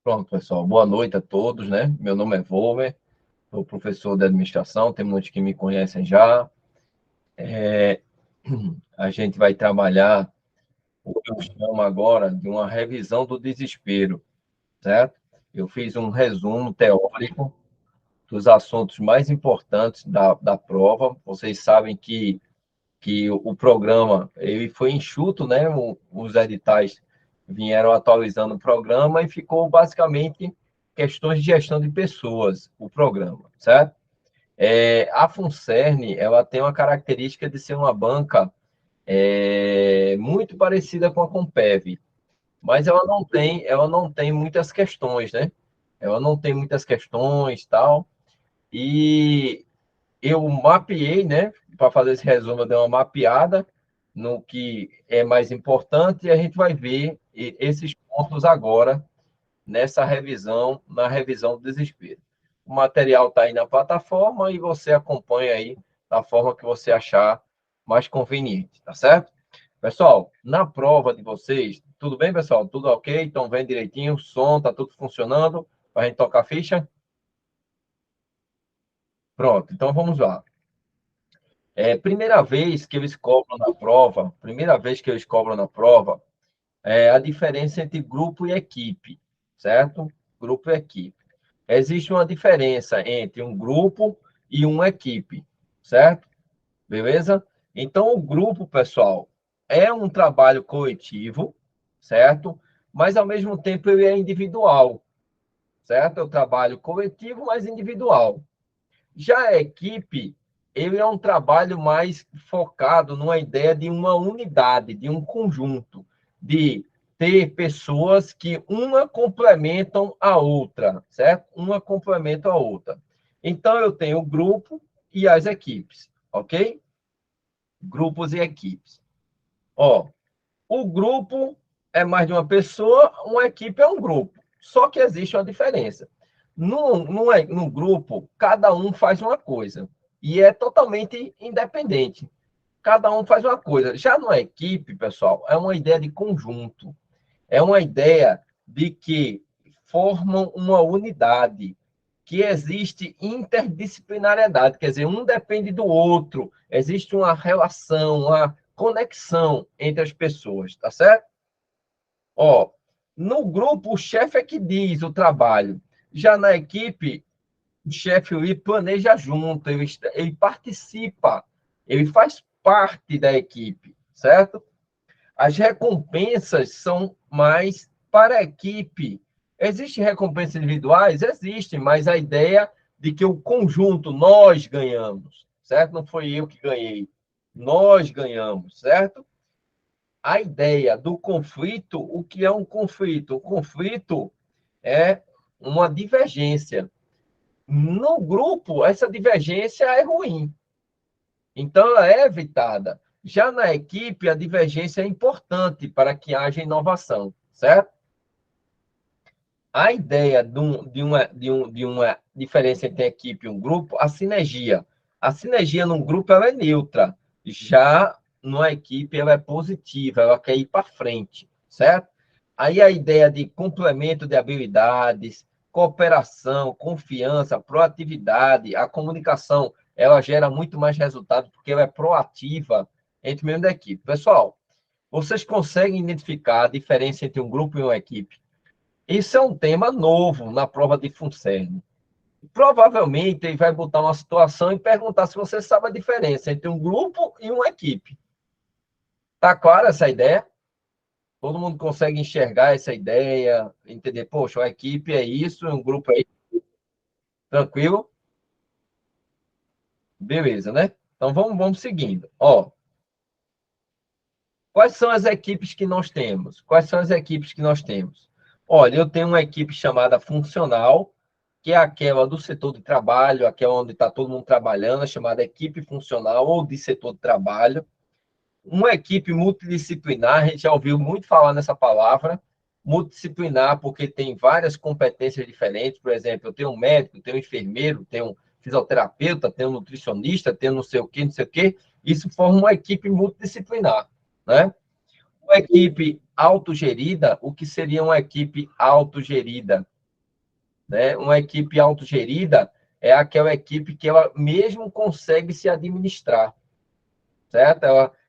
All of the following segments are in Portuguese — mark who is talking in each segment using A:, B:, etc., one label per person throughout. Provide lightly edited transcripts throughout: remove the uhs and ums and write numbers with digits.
A: Pronto, pessoal. Boa noite a todos, né? Meu nome é Volmer, sou professor de administração, tem muitos que me conhecem já. A gente vai trabalhar o que eu chamo agora de uma revisão do desespero, certo? Eu fiz um resumo teórico dos assuntos mais importantes da prova. Vocês sabem que o programa ele foi enxuto, né? Os editais vieram atualizando o programa e ficou basicamente questões de gestão de pessoas, o programa, certo? A FUNCERN, ela tem uma característica de ser uma banca muito parecida com a Compev, mas ela não tem muitas questões, né? Ela não tem muitas questões, tal, e eu mapeei, né? Para fazer esse resumo, eu dei uma mapeada no que é mais importante e a gente vai ver esses pontos agora nessa revisão, na revisão do desespero. O material está aí na plataforma e você acompanha aí da forma que você achar mais conveniente, tá certo? Pessoal, na prova de vocês, tudo bem, pessoal? Tudo ok? Estão vendo direitinho? O som, tá tudo funcionando? Para a gente tocar a ficha? Pronto, então vamos lá. Primeira vez que eles cobram na prova, a diferença entre grupo e equipe, certo? Grupo e equipe. Existe uma diferença entre um grupo e uma equipe, certo? Beleza? Então, o grupo, pessoal, é um trabalho coletivo, certo? Mas, ao mesmo tempo, ele é individual, certo? É um trabalho coletivo, mas individual. Já a equipe, ele é um trabalho mais focado numa ideia de uma unidade, de um conjunto, de ter pessoas que uma complementam a outra, certo? Uma complementa a outra. Então, eu tenho o grupo e as equipes, ok? Grupos e equipes. Ó, o grupo é mais de uma pessoa, uma equipe é um grupo. Só que existe uma diferença. No grupo, cada um faz uma coisa. E é totalmente independente. Cada um faz uma coisa. Já numa equipe, pessoal, é uma ideia de conjunto. É uma ideia de que formam uma unidade, que existe interdisciplinariedade, quer dizer, um depende do outro, existe uma relação, uma conexão entre as pessoas, tá certo? Ó, no grupo, o chefe é que diz o trabalho. Já na equipe, o chefe ele planeja junto, ele participa, ele faz parte da equipe, certo? As recompensas são mais para a equipe. Existem recompensas individuais? Existem, mas a ideia de que o conjunto, nós ganhamos, certo? Não foi eu que ganhei, nós ganhamos, certo? A ideia do conflito, o que é um conflito? O conflito é uma divergência. No grupo, essa divergência é ruim, então ela é evitada. Já na equipe, a divergência é importante para que haja inovação, certo? A ideia de uma diferença entre a equipe e um grupo, a sinergia. A sinergia num grupo ela é neutra, já numa equipe ela é positiva, ela quer ir para frente, certo? Aí a ideia de complemento de habilidades, cooperação, confiança, proatividade, a comunicação, ela gera muito mais resultado porque ela é proativa entre membros da equipe. Pessoal, vocês conseguem identificar a diferença entre um grupo e uma equipe? Isso é um tema novo na prova de FUNCERN. Provavelmente ele vai botar uma situação e perguntar se você sabe a diferença entre um grupo e uma equipe. Tá clara essa ideia? Todo mundo consegue enxergar essa ideia, entender, poxa, uma equipe é isso, um grupo é isso. Tranquilo? Beleza, né? Então vamos seguindo. Ó, quais são as equipes que nós temos? Quais são as equipes que nós temos? Olha, eu tenho uma equipe chamada funcional, que é aquela do setor de trabalho, aquela onde está todo mundo trabalhando, é chamada equipe funcional ou de setor de trabalho. Uma equipe multidisciplinar, a gente já ouviu muito falar nessa palavra, multidisciplinar, porque tem várias competências diferentes. Por exemplo, eu tenho um médico, tenho um enfermeiro, tenho um fisioterapeuta, tenho um nutricionista, tenho não sei o quê, não sei o quê. Isso forma uma equipe multidisciplinar, né? Uma equipe autogerida, o que seria uma equipe autogerida? né? Uma equipe autogerida é aquela equipe que ela mesmo consegue se administrar, certo?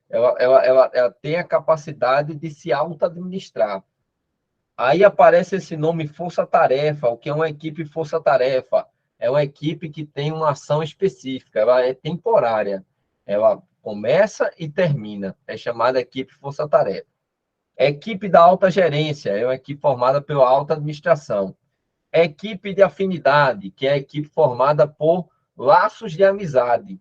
A: Ela tem a capacidade de se auto-administrar. Aí aparece esse nome força-tarefa. O que é uma equipe força-tarefa? É uma equipe que tem uma ação específica, ela é temporária. Ela começa e termina. É chamada equipe força-tarefa. Equipe da alta gerência é uma equipe formada pela alta administração. Equipe de afinidade, que é a equipe formada por laços de amizade,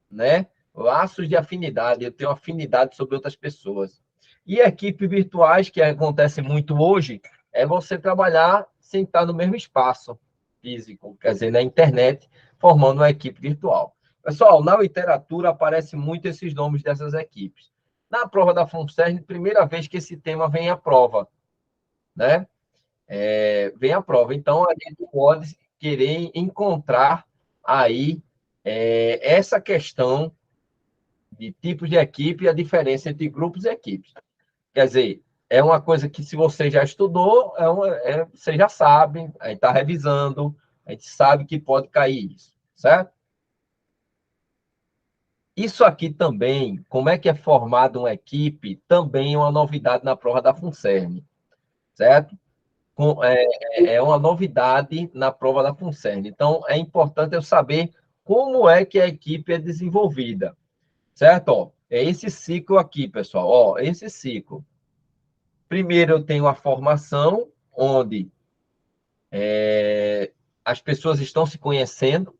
A: né? Laços de afinidade. Eu tenho afinidade sobre outras pessoas. E equipes virtuais, que acontece muito hoje, é você trabalhar sem estar no mesmo espaço físico, quer dizer, na internet, formando uma equipe virtual. Pessoal, na literatura aparecem muito esses nomes dessas equipes. Na prova da FUNCERN, primeira vez que esse tema vem à prova, né? Vem à prova. Então, a gente pode querer encontrar aí essa questão de tipos de equipe e a diferença entre grupos e equipes. Quer dizer, é uma coisa que, se você já estudou, você já sabe, a gente está revisando, a gente sabe que pode cair isso, certo? Isso aqui também, como é que é formada uma equipe, também é uma novidade na prova da FUNCERN, certo? É uma novidade na prova da FUNCERN. Então, é importante eu saber como é que a equipe é desenvolvida, certo? Ó, é esse ciclo aqui, pessoal. Ó, esse ciclo. Primeiro, eu tenho a formação, onde as pessoas estão se conhecendo,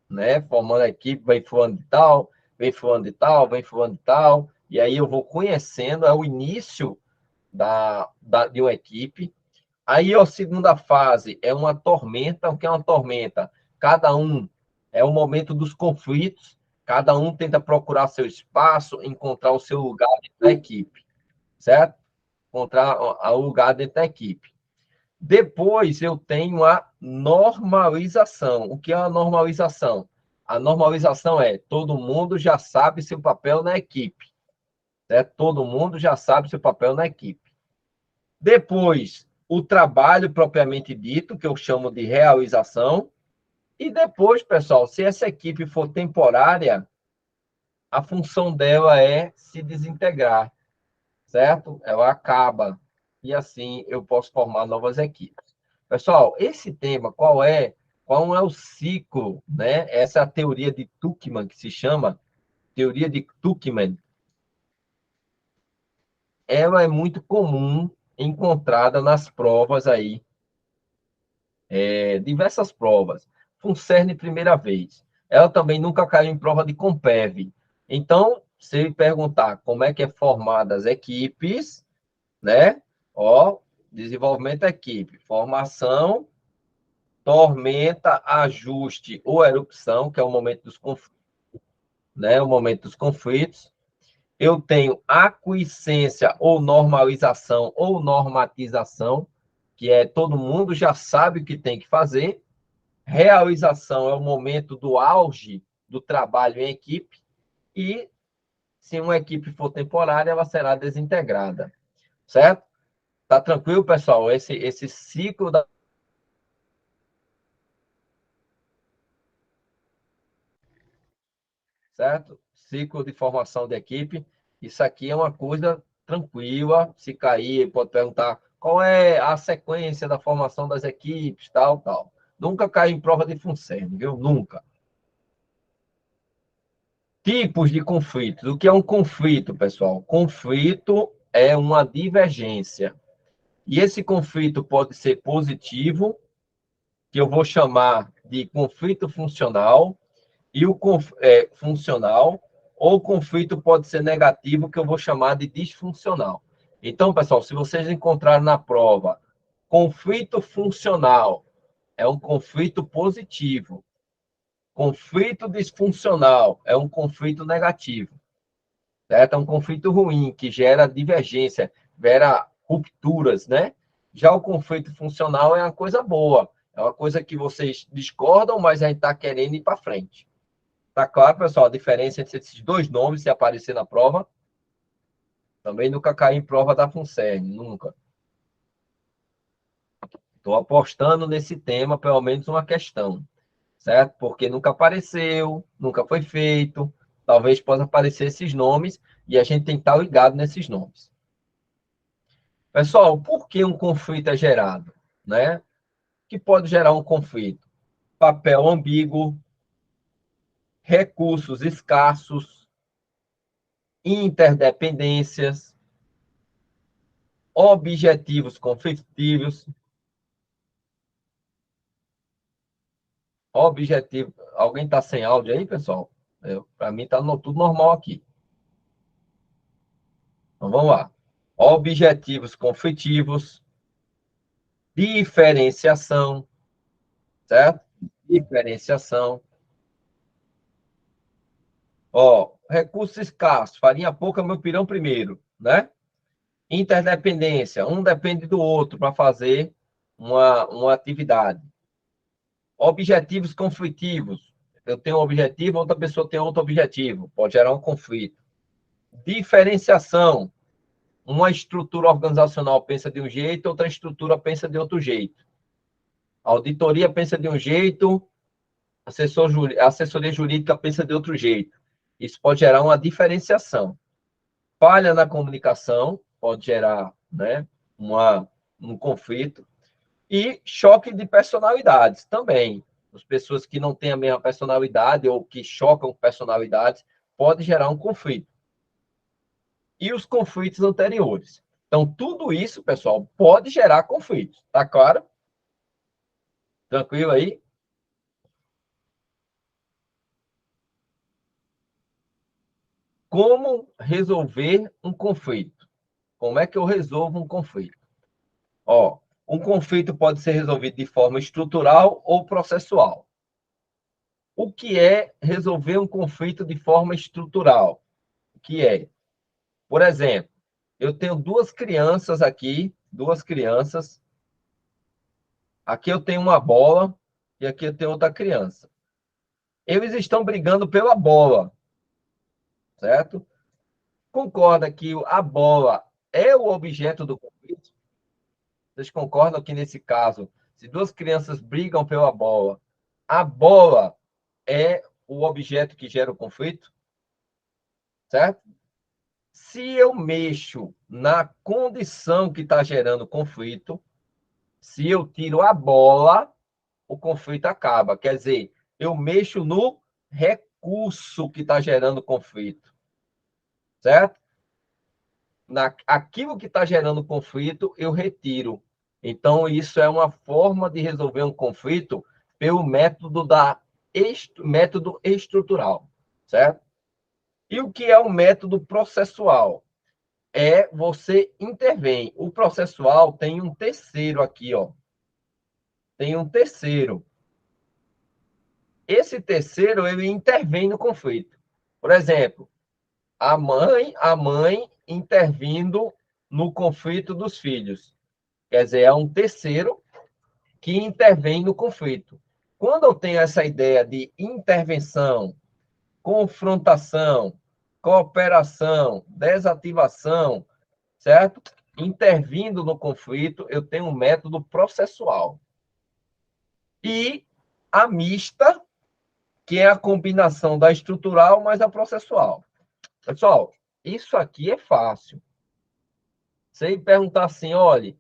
A: né? Formando a equipe, vem fulano de tal, vem fulano de tal, vem fulano de tal, e aí eu vou conhecendo, é o início de uma equipe. Aí, a segunda fase é uma tormenta. O que é uma tormenta? Cada um é o momento dos conflitos, cada um tenta procurar seu espaço, encontrar o seu lugar dentro da equipe, certo? Encontrar o lugar dentro da equipe. Depois eu tenho a normalização. O que é a normalização? A normalização é todo mundo já sabe seu papel na equipe, certo? Todo mundo já sabe seu papel na equipe. Depois, o trabalho propriamente dito, que eu chamo de realização. E depois, pessoal, se essa equipe for temporária, a função dela é se desintegrar, certo? Ela acaba. E assim eu posso formar novas equipes. Pessoal, esse tema, qual é o ciclo, né? Essa é a teoria de Tuckman, que se chama teoria de Tuckman. Ela é muito comum, encontrada nas provas aí, diversas provas. FUNCERN primeira vez. Ela também nunca caiu em prova de Compev. Então, se me perguntar como é que é formada as equipes, né? Ó, desenvolvimento da equipe, formação, tormenta, ajuste ou erupção, que é o momento dos conflitos, né? O momento dos conflitos. Eu tenho aquiescência ou normalização ou normatização, que é todo mundo já sabe o que tem que fazer. Realização é o momento do auge do trabalho em equipe e, se uma equipe for temporária, ela será desintegrada, certo? Tá tranquilo, pessoal? Esse ciclo certo? Ciclo de formação de equipe. Isso aqui é uma coisa tranquila. Se cair, pode perguntar qual é a sequência da formação das equipes, tal, tal. Nunca cai em prova de FUNCERN, viu? Nunca. Tipos de conflitos. O que é um conflito, pessoal? Conflito é uma divergência. E esse conflito pode ser positivo, que eu vou chamar de conflito funcional, e o funcional, ou o conflito pode ser negativo, que eu vou chamar de disfuncional. Então, pessoal, se vocês encontrarem na prova conflito funcional, é um conflito positivo. Conflito disfuncional é um conflito negativo. Certo? É um conflito ruim, que gera divergência, gera rupturas, né? Já o conflito funcional é uma coisa boa, é uma coisa que vocês discordam, mas a gente está querendo ir para frente. Tá claro, pessoal, a diferença entre esses dois nomes, se aparecer na prova? Também nunca caí em prova da FUNCERN, nunca. Estou apostando nesse tema, pelo menos uma questão, certo? Porque nunca apareceu, nunca foi feito, talvez possa aparecer esses nomes e a gente tem que estar ligado nesses nomes. Pessoal, por que um conflito é gerado? Né? O que pode gerar um conflito? Papel ambíguo, recursos escassos, interdependências, objetivos conflitivos, objetivo. Alguém está sem áudio aí, pessoal? Para mim está tudo normal aqui. Então vamos lá. Objetivos conflitivos, diferenciação, certo? Diferenciação. Ó, recursos escassos, farinha pouca, meu pirão primeiro, né? Interdependência, um depende do outro para fazer uma atividade. Objetivos conflitivos, eu tenho um objetivo, outra pessoa tem outro objetivo, pode gerar um conflito. Diferenciação, uma estrutura organizacional pensa de um jeito, outra estrutura pensa de outro jeito. A auditoria pensa de um jeito, a assessoria jurídica pensa de outro jeito. Isso pode gerar uma diferenciação. Falha na comunicação pode gerar, né, um conflito. E choque de personalidades também. As pessoas que não têm a mesma personalidade ou que chocam personalidades pode gerar um conflito. E os conflitos anteriores. Então, tudo isso, pessoal, pode gerar conflitos. Tá claro? Tranquilo aí? Como resolver um conflito? Como é que eu resolvo um conflito? Ó, um conflito pode ser resolvido de forma estrutural ou processual. O que é resolver um conflito de forma estrutural? O que é? Por exemplo, eu tenho duas crianças aqui, duas crianças. Aqui eu tenho uma bola e aqui eu tenho outra criança. Eles estão brigando pela bola, certo? Concorda que a bola é o objeto do conflito? Vocês concordam que, nesse caso, se duas crianças brigam pela bola, a bola é o objeto que gera o conflito? Certo? Se eu mexo na condição que está gerando conflito, se eu tiro a bola, o conflito acaba. Quer dizer, eu mexo no recurso que está gerando conflito. Certo? Aquilo que está gerando conflito, eu retiro. Então, isso é uma forma de resolver um conflito pelo método estrutural, certo? E o que é o método processual? É você intervém. O processual tem um terceiro aqui, ó. Tem um terceiro. Esse terceiro, ele intervém no conflito. Por exemplo, a mãe intervindo no conflito dos filhos. Quer dizer, é um terceiro que intervém no conflito. Quando eu tenho essa ideia de intervenção, confrontação, cooperação, desativação, certo? Intervindo no conflito, eu tenho um método processual. E a mista, que é a combinação da estrutural mais a processual. Pessoal, isso aqui é fácil. Você perguntar assim, olha,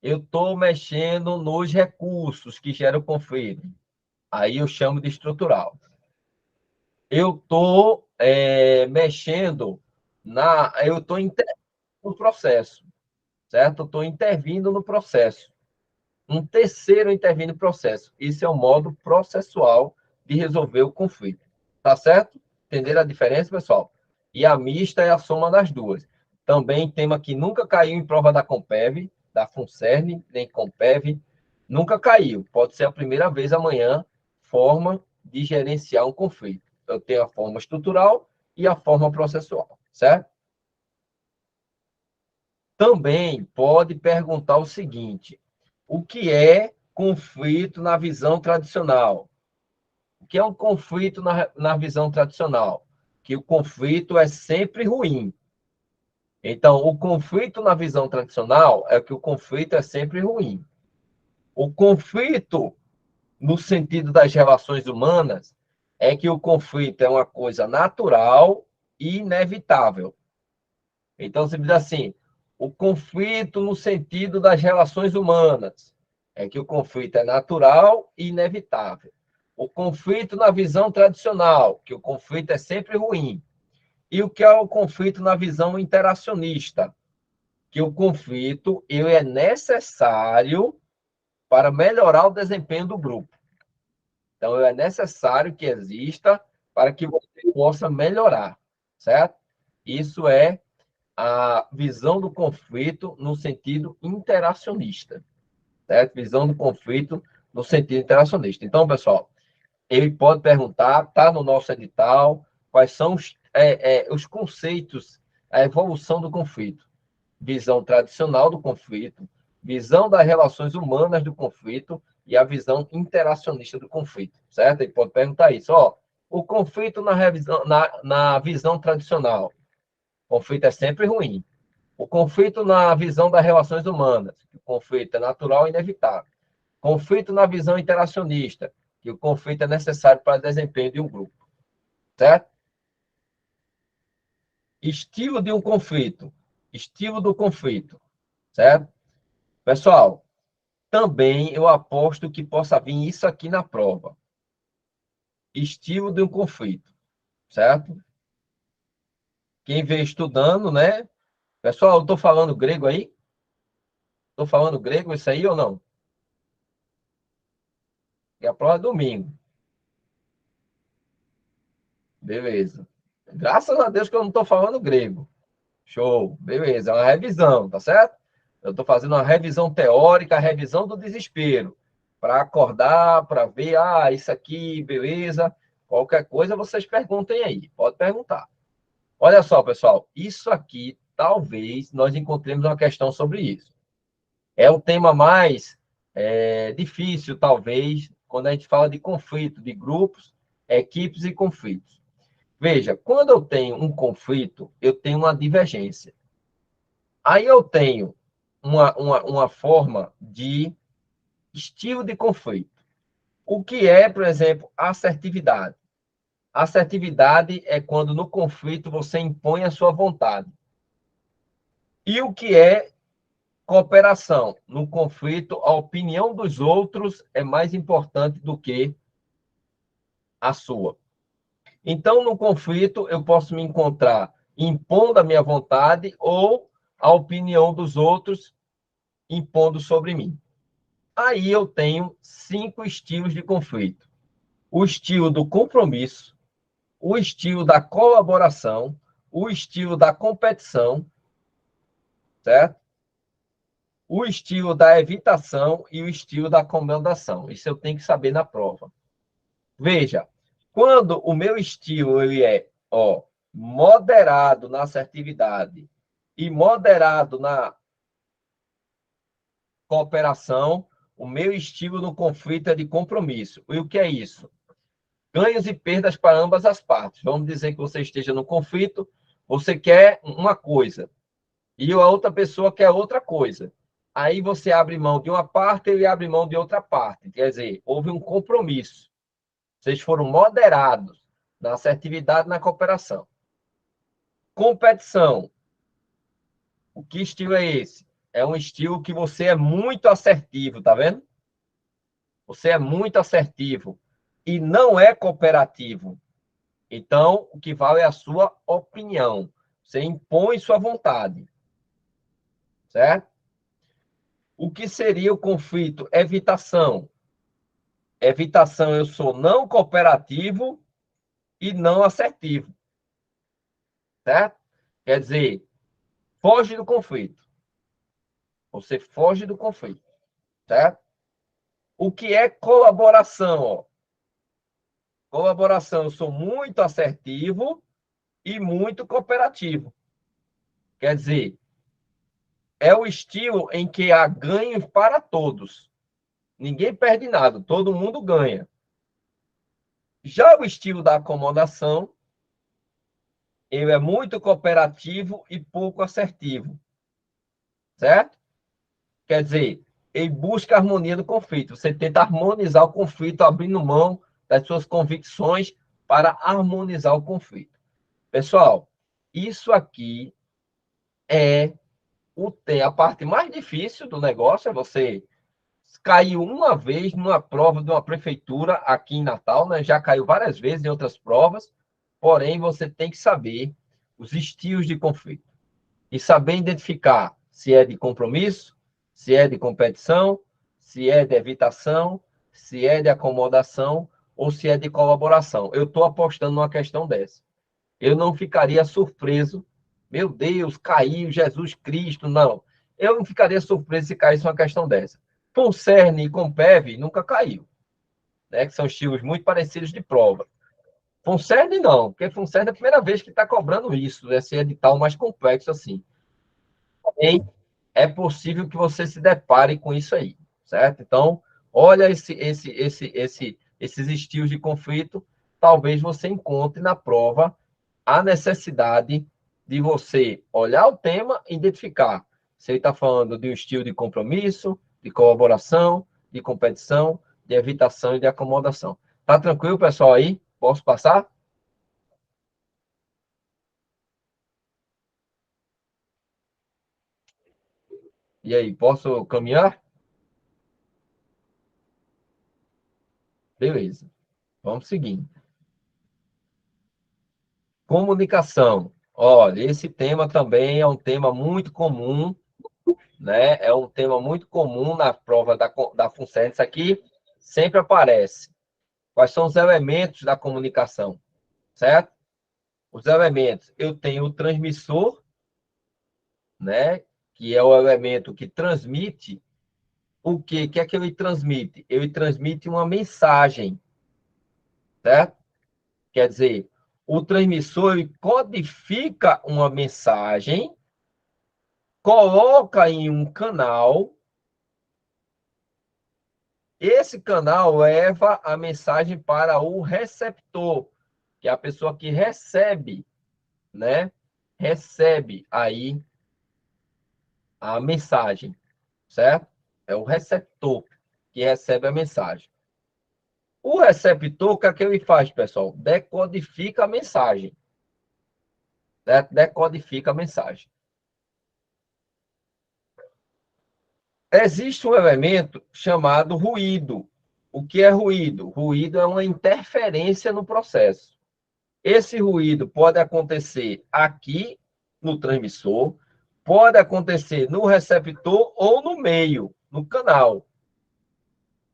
A: eu estou mexendo nos recursos que geram conflito. Aí eu chamo de estrutural. Eu estou mexendo eu estou intervindo no processo, certo? Eu estou intervindo no processo. Um terceiro intervindo no processo. Isso é o modo processual de resolver o conflito. Tá certo? Entenderam a diferença, pessoal? E a mista é a soma das duas. Também tema que nunca caiu em prova da Compev, da FUNCERN, nem Compev. Nunca caiu. Pode ser a primeira vez amanhã, forma de gerenciar um conflito. Eu tenho a forma estrutural e a forma processual, certo? Também pode perguntar o seguinte: o que é conflito na visão tradicional? O que é um conflito na visão tradicional? Que o conflito é sempre ruim. Então, o conflito na visão tradicional é que o conflito é sempre ruim. O conflito, no sentido das relações humanas, é que o conflito é uma coisa natural e inevitável. Então, você diz assim, o conflito no sentido das relações humanas é que o conflito é natural e inevitável. O conflito na visão tradicional, que o conflito é sempre ruim. E o que é o conflito na visão interacionista? Que o conflito ele é necessário para melhorar o desempenho do grupo. Então, é necessário que exista para que você possa melhorar, certo? Isso é a visão do conflito no sentido interacionista, certo? Visão do conflito no sentido interacionista. Então, pessoal, ele pode perguntar, está no nosso edital, quais são os conceitos, a evolução do conflito. Visão tradicional do conflito, visão das relações humanas do conflito e a visão interacionista do conflito, certo? Ele pode perguntar isso, ó, o conflito na visão tradicional, o conflito é sempre ruim. O conflito na visão das relações humanas, o conflito é natural e inevitável. Conflito na visão interacionista, que o conflito é necessário para o desempenho de um grupo, certo? Estilo de um conflito, estilo do conflito, certo? Pessoal, também eu aposto que possa vir isso aqui na prova. Estilo de um conflito, certo? Quem vem estudando, né? Pessoal, eu estou falando grego aí? Estou falando grego isso aí ou não? E a prova é domingo. Beleza. Graças a Deus que eu não estou falando grego. Show. Beleza. É uma revisão, tá certo? Eu estou fazendo uma revisão teórica, a revisão do desespero. Para acordar, para ver, isso aqui, beleza. Qualquer coisa, vocês perguntem aí. Pode perguntar. Olha só, pessoal. Isso aqui, talvez, nós encontremos uma questão sobre isso. É o tema mais difícil, talvez, quando a gente fala de conflito, de grupos, equipes e conflitos. Veja, quando eu tenho um conflito, eu tenho uma divergência. Aí eu tenho uma forma de estilo de conflito. O que é, por exemplo, assertividade? Assertividade é quando no conflito você impõe a sua vontade. E o que é cooperação? No conflito, a opinião dos outros é mais importante do que a sua. Então, no conflito, eu posso me encontrar impondo a minha vontade ou a opinião dos outros impondo sobre mim. Aí eu tenho 5 estilos de conflito: o estilo do compromisso, o estilo da colaboração, o estilo da competição, certo? O estilo da evitação e o estilo da acomodação. Isso eu tenho que saber na prova. Veja, quando o meu estilo ele é moderado na assertividade e moderado na cooperação, o meu estilo no conflito é de compromisso. E o que é isso? Ganhos e perdas para ambas as partes. Vamos dizer que você esteja no conflito, você quer uma coisa e a outra pessoa quer outra coisa. Aí você abre mão de uma parte e ele abre mão de outra parte. Quer dizer, houve um compromisso. Vocês foram moderados na assertividade e na cooperação. Competição. O que estilo é esse? É um estilo que você é muito assertivo, tá vendo? Você é muito assertivo e não é cooperativo. Então, o que vale é a sua opinião. Você impõe sua vontade. Certo? O que seria o conflito? Evitação. Evitação, eu sou não cooperativo e não assertivo. Certo? Quer dizer, foge do conflito. Você foge do conflito. Certo? O que é colaboração? Colaboração, eu sou muito assertivo e muito cooperativo. Quer dizer, é o estilo em que há ganhos para todos. Ninguém perde nada, todo mundo ganha. Já o estilo da acomodação, ele é muito cooperativo e pouco assertivo. Certo? Quer dizer, e busca a harmonia do conflito. Você tenta harmonizar o conflito, abrindo mão das suas convicções para harmonizar o conflito. Pessoal, isso aqui é a parte mais difícil do negócio, é você caiu uma vez numa prova de uma prefeitura aqui em Natal, né? Já caiu várias vezes em outras provas, porém você tem que saber os estilos de conflito e saber identificar se é de compromisso, se é de competição, se é de evitação, se é de acomodação ou se é de colaboração. Eu estou apostando numa questão dessa. Eu não ficaria surpreso, meu Deus, caiu Jesus Cristo, não. Eu não ficaria surpreso se caísse uma questão dessa. Concerne e Compev nunca caiu, né? Que são estilos muito parecidos de prova. Concerne não, porque Concerne é a primeira vez que está cobrando isso, esse edital mais complexo assim. E é possível que você se depare com isso aí, certo? Então, olha esses estilos de conflito, talvez você encontre na prova a necessidade de você olhar o tema e identificar se ele está falando de um estilo de compromisso, de colaboração, de competição, de evitação e de acomodação. Tá tranquilo, pessoal, aí? Posso passar? E aí, posso caminhar? Beleza. Vamos seguindo. Comunicação. Olha, esse tema também é um tema muito comum, né? É um tema muito comum na prova da FUNSER. Isso aqui sempre aparece. Quais são os elementos da comunicação, certo? Os elementos. Eu tenho o transmissor, né? Que é o elemento que transmite o quê? O que é que ele transmite? Ele transmite uma mensagem, certo? Quer dizer, o transmissor ele codifica uma mensagem, coloca em um canal, esse canal leva a mensagem para o receptor, que é a pessoa que recebe, né? Recebe aí a mensagem, certo? É o receptor que recebe a mensagem. O receptor, o que é que ele faz, pessoal? Decodifica a mensagem, certo? Decodifica a mensagem. Existe um elemento chamado ruído. O que é ruído? Ruído é uma interferência no processo. Esse ruído pode acontecer aqui no transmissor, pode acontecer no receptor ou no meio, no canal,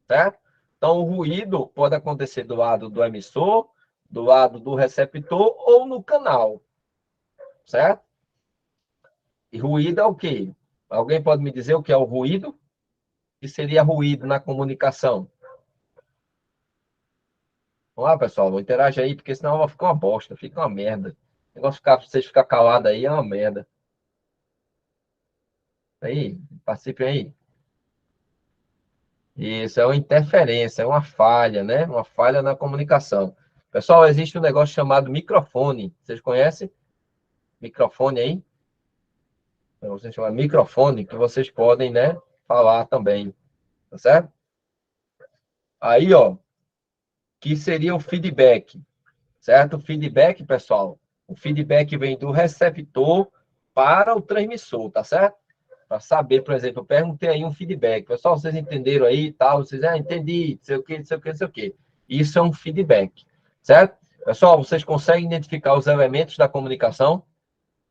A: certo? Então, o ruído pode acontecer do lado do emissor, do lado do receptor ou no canal, certo? E ruído é o quê? Alguém pode me dizer o que é o ruído? O que seria ruído na comunicação? Vamos lá, pessoal, interage aí, porque senão vai ficar uma bosta, fica uma merda. O negócio ficar, vocês ficar calado aí é uma merda. Aí, participe aí. Isso é uma interferência, é uma falha, né? Uma falha na comunicação. Pessoal, existe um negócio chamado microfone. Vocês conhecem? Microfone aí? Você chama microfone, que vocês podem, né, falar também, tá certo? Aí, ó, que seria o feedback, certo? O feedback, pessoal, o feedback vem do receptor para o transmissor, tá certo? Para saber, por exemplo, eu perguntei aí um feedback. Pessoal, vocês entenderam aí e tal? Vocês, entendi, não sei o quê, não sei o quê, não sei o quê. Isso é um feedback, certo? Pessoal, vocês conseguem identificar os elementos da comunicação?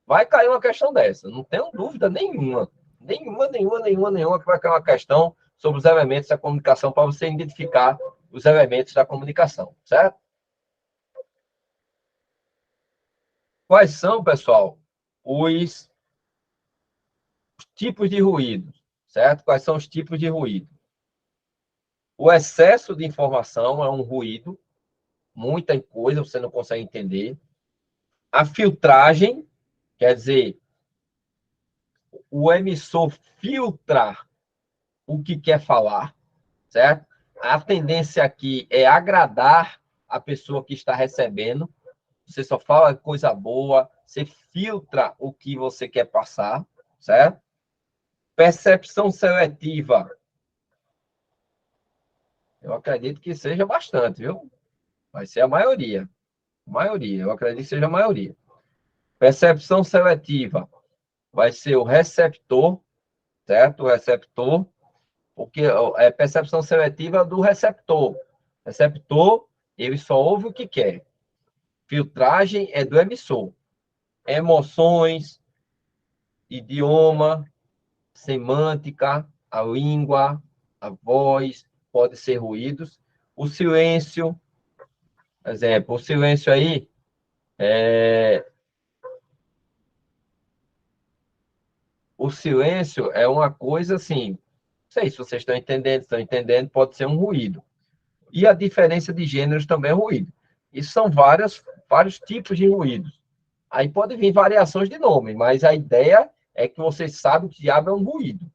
A: Vai cair uma questão dessa, não tenho dúvida nenhuma. Nenhuma que vai cair uma questão sobre os elementos da comunicação para você identificar os elementos da comunicação, certo? Quais são, pessoal, os tipos de ruído, certo? Quais são os tipos de ruído? O excesso de informação é um ruído, muita coisa você não consegue entender. A filtragem, quer dizer, o emissor filtra o que quer falar, certo? A tendência aqui é agradar a pessoa que está recebendo. Você só fala coisa boa, você filtra o que você quer passar, certo? Percepção seletiva Eu acredito que seja bastante, viu? Vai ser a maioria. Maioria, eu acredito que seja a maioria. Percepção seletiva vai ser o receptor, certo? O receptor, porque é percepção seletiva do receptor. Receptor, ele só ouve o que quer. Filtragem é do emissor. Emoções, idioma, semântica, a língua, a voz, pode ser ruídos. O silêncio, exemplo, o silêncio aí o silêncio é uma coisa assim, não sei se vocês estão entendendo, pode ser um ruído. E a diferença de gêneros também é ruído. Isso são vários tipos de ruídos. Aí pode vir variações de nome, mas a ideia é que vocês sabem que diabo é um ruído.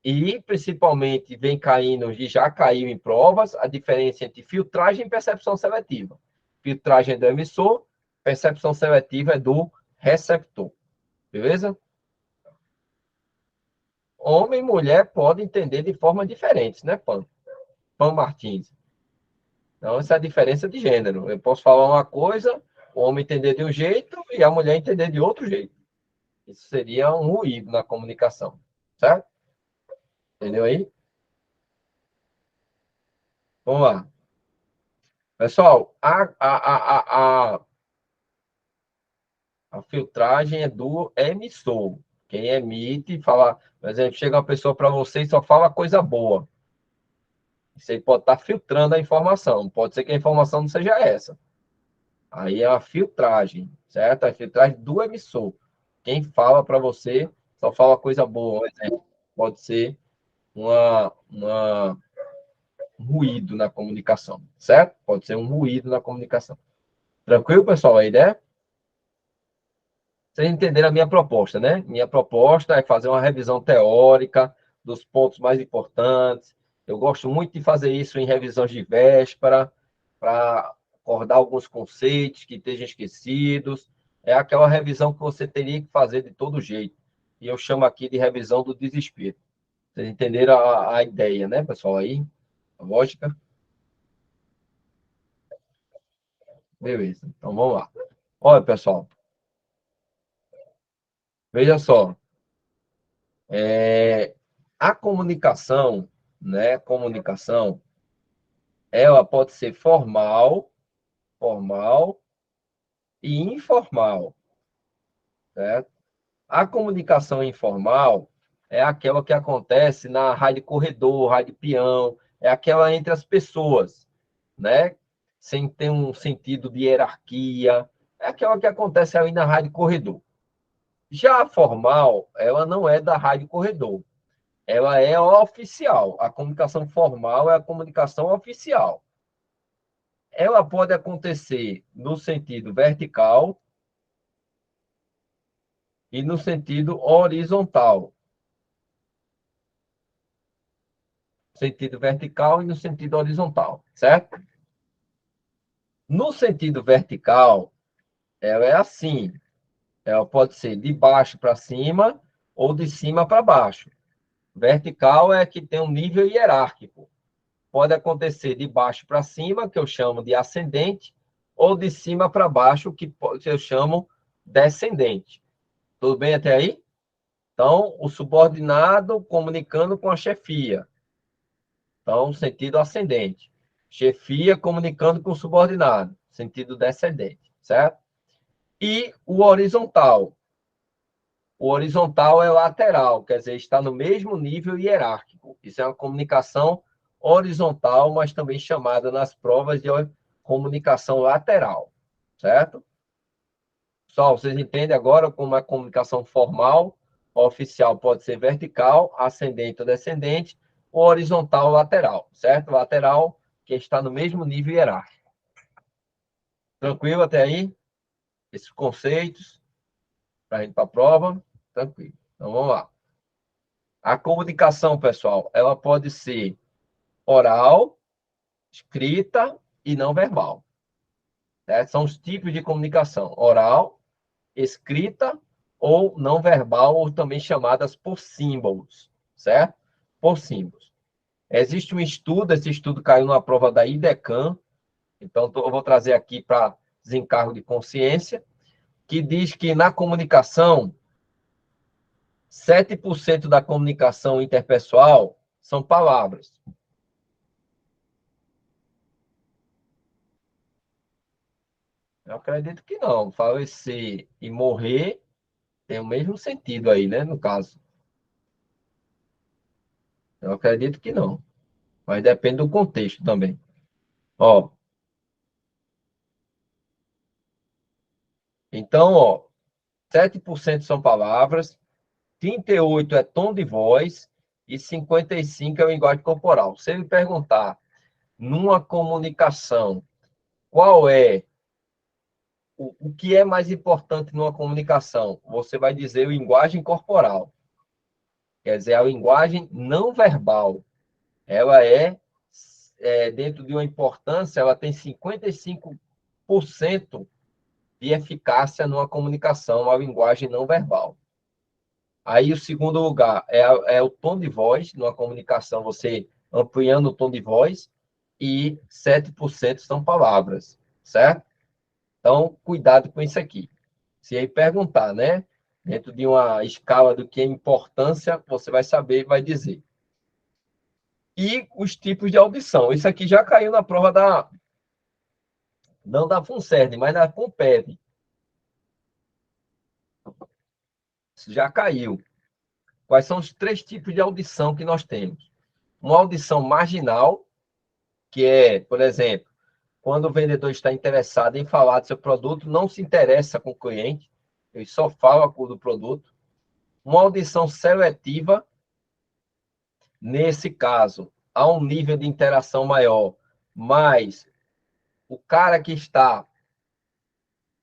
A: E, principalmente, vem caindo, e já caiu em provas, a diferença entre filtragem e percepção seletiva. Filtragem é do emissor, percepção seletiva é do receptor. Beleza? Homem e mulher podem entender de forma diferente, né, Pan Martins? Então, essa é a diferença de gênero. Eu posso falar uma coisa, o homem entender de um jeito e a mulher entender de outro jeito. Isso seria um ruído na comunicação, certo? Entendeu aí? Vamos lá. Pessoal, a filtragem é do emissor. Quem emite, fala, por exemplo, chega uma pessoa para você e só fala coisa boa. Você pode estar filtrando a informação. Pode ser que a informação não seja essa. Aí é a filtragem, certo? A filtragem do emissor. Quem fala para você só fala coisa boa. Um exemplo, pode ser um ruído na comunicação, certo? Pode ser um ruído na comunicação. Tranquilo, pessoal? A ideia? Vocês entenderam a minha proposta, né? Minha proposta é fazer uma revisão teórica dos pontos mais importantes. Eu gosto muito de fazer isso em revisões de véspera, para acordar alguns conceitos que estejam esquecidos. É aquela revisão que você teria que fazer de todo jeito. E eu chamo aqui de revisão do desespero. Vocês entenderam a ideia, né, pessoal? Aí, a lógica? Beleza. Então, vamos lá. Olha, pessoal, veja só. É, a comunicação, né? Comunicação, ela pode ser formal e informal, certo? A comunicação informal é aquela que acontece na rádio corredor, rádio peão, é aquela entre as pessoas, né? Sem ter um sentido de hierarquia, é aquela que acontece ali na rádio corredor. Já a formal, ela não é da rádio corredor, ela é oficial. A comunicação formal é a comunicação oficial. Ela pode acontecer no sentido vertical e no sentido horizontal. Sentido vertical e no sentido horizontal, certo? No sentido vertical, ela é assim. Ela pode ser de baixo para cima ou de cima para baixo. Vertical é que tem um nível hierárquico. Pode acontecer de baixo para cima, que eu chamo de ascendente, ou de cima para baixo, que eu chamo descendente. Tudo bem até aí? Então, o subordinado comunicando com a chefia. Então, sentido ascendente. Chefia comunicando com o subordinado, sentido descendente, certo? E o horizontal. O horizontal é lateral, quer dizer, está no mesmo nível hierárquico. Isso é uma comunicação horizontal, mas também chamada nas provas de comunicação lateral, certo? Pessoal, vocês entendem agora como a comunicação formal, oficial pode ser vertical, ascendente ou descendente, ou horizontal ou lateral, certo? Lateral, que está no mesmo nível hierárquico. Tranquilo até aí? Esses conceitos, para a gente para a prova? Tranquilo. Então, vamos lá. A comunicação, pessoal, ela pode ser oral, escrita e não verbal. Certo? São os tipos de comunicação: oral, escrita ou não verbal, ou também chamadas por símbolos, certo? Por símbolos. Existe um estudo, esse estudo caiu numa prova da IDECAM, então eu vou trazer aqui para desencargo de consciência, que diz que na comunicação, 7% da comunicação interpessoal são palavras. Eu acredito que não. Falecer e morrer tem o mesmo sentido aí, né, no caso. Eu acredito que não. Mas depende do contexto também. Ó, então, ó, 7% são palavras, 38% é tom de voz e 55% é linguagem corporal. Se ele perguntar, numa comunicação, qual é o que é mais importante numa comunicação? Você vai dizer linguagem corporal. Quer dizer, a linguagem não verbal. Ela dentro de uma importância, ela tem 55% de eficácia numa comunicação, a linguagem não verbal. Aí, o segundo lugar é o tom de voz, numa comunicação, você ampliando o tom de voz, e 7% são palavras, certo? Então, cuidado com isso aqui. Se aí perguntar, né? Dentro de uma escala do que é importância, você vai saber e vai dizer. E os tipos de audição. Isso aqui já caiu na prova não da FUNSERD, mas da FUNPEB. Já caiu. Quais são os 3 tipos de audição que nós temos? Uma audição marginal, que é, por exemplo, quando o vendedor está interessado em falar do seu produto, não se interessa com o cliente, ele só fala do produto. Uma audição seletiva, nesse caso, há um nível de interação maior, mas o cara que está,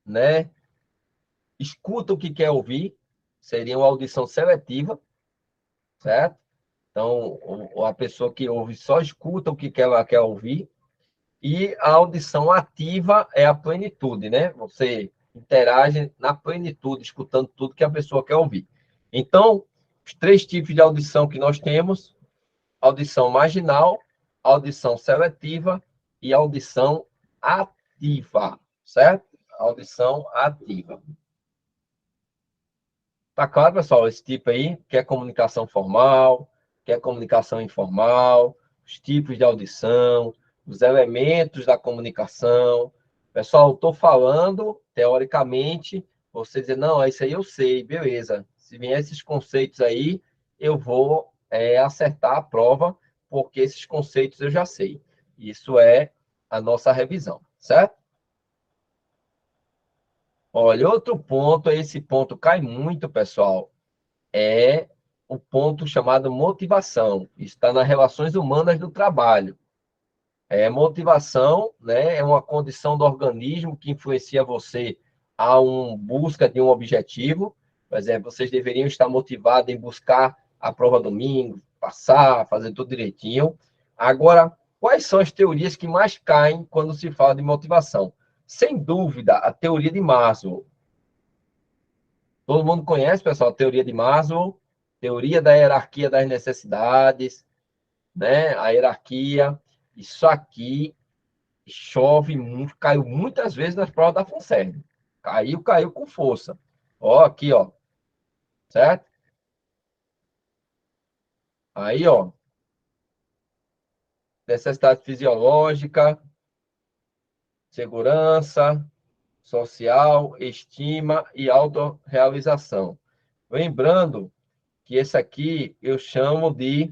A: né, escuta o que quer ouvir, seria uma audição seletiva, certo? Então, a pessoa que ouve só escuta o que ela quer ouvir. E a audição ativa é a plenitude, né? Você interage na plenitude, escutando tudo que a pessoa quer ouvir. Então, os 3 tipos de audição que nós temos: audição marginal, audição seletiva e audição ativa, certo? Audição ativa. Tá claro, pessoal? Esse tipo aí, que é comunicação formal, que é comunicação informal, os tipos de audição, os elementos da comunicação. Pessoal, estou falando, teoricamente, você dizer, não, isso aí eu sei, beleza. Se vier esses conceitos aí, eu vou acertar a prova, porque esses conceitos eu já sei. Isso é a nossa revisão, certo? Olha, outro ponto, esse ponto cai muito, pessoal, é o ponto chamado motivação. Está nas relações humanas do trabalho. Motivação, né, é uma condição do organismo que influencia você a busca de um objetivo. Por exemplo, vocês deveriam estar motivados em buscar a prova domingo, passar, fazer tudo direitinho. Agora, quais são as teorias que mais caem quando se fala de motivação? Sem dúvida, a teoria de Maslow. Todo mundo conhece, pessoal, a teoria de Maslow, teoria da hierarquia das necessidades, né? A hierarquia. Isso aqui chove muito, caiu muitas vezes nas provas da FUNSERG. Caiu com força. Ó, aqui, ó. Certo? Aí, ó. Necessidade fisiológica, segurança social, estima e autorrealização. Lembrando que esse aqui eu chamo de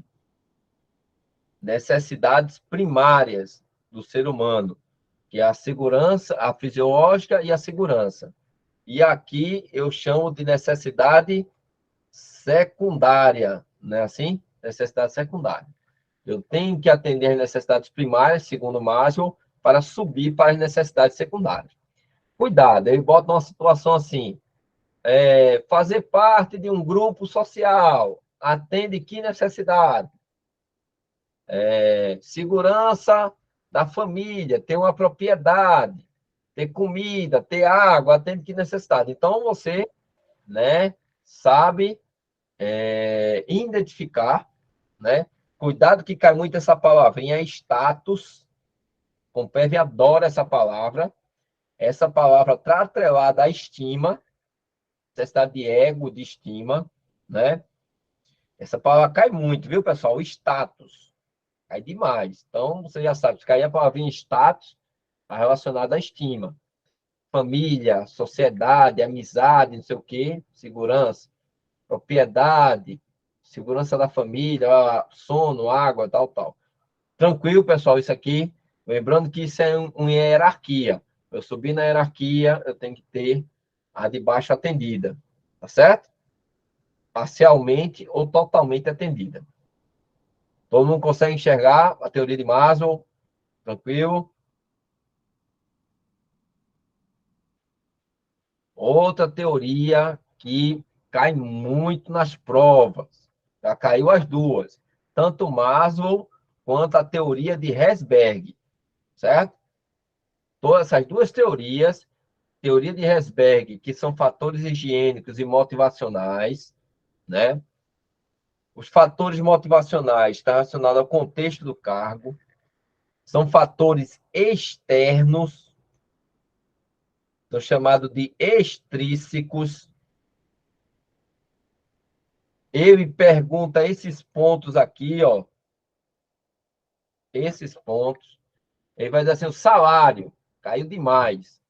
A: necessidades primárias do ser humano, que é a segurança, a fisiológica e a segurança. E aqui eu chamo de necessidade secundária, não é assim? Necessidade secundária. Eu tenho que atender as necessidades primárias, segundo Maslow, para subir para as necessidades secundárias. Cuidado, ele bota uma situação assim, fazer parte de um grupo social, atende que necessidade? Segurança da família, ter uma propriedade, ter comida, ter água, atende que necessidade. Então, você, né, sabe identificar, né, Cuidado que cai muito essa palavrinha status. Compev adora essa palavra. Essa palavra está atrelada à estima, necessidade de ego, de estima, né? Essa palavra cai muito, viu, pessoal? Status. Cai demais. Então, você já sabe, se cair a palavrinha status, está relacionada à estima. Família, sociedade, amizade, não sei o quê, segurança, propriedade, segurança da família, sono, água, tal, tal. Tranquilo, pessoal, isso aqui. Lembrando que isso é uma hierarquia. Eu subir na hierarquia, eu tenho que ter a de baixo atendida. Tá certo? Parcialmente ou totalmente atendida. Todo mundo consegue enxergar a teoria de Maslow? Tranquilo? Outra teoria que cai muito nas provas. Já caiu as duas. Tanto Maslow quanto a teoria de Herzberg. Certo? Todas essas duas teorias, teoria de Herzberg, que são fatores higiênicos e motivacionais, né? Os fatores motivacionais estão relacionados ao contexto do cargo, são fatores externos, são chamados de extrínsecos. Ele pergunta esses pontos aqui, ó, esses pontos. Ele vai dizer assim, o salário caiu demais.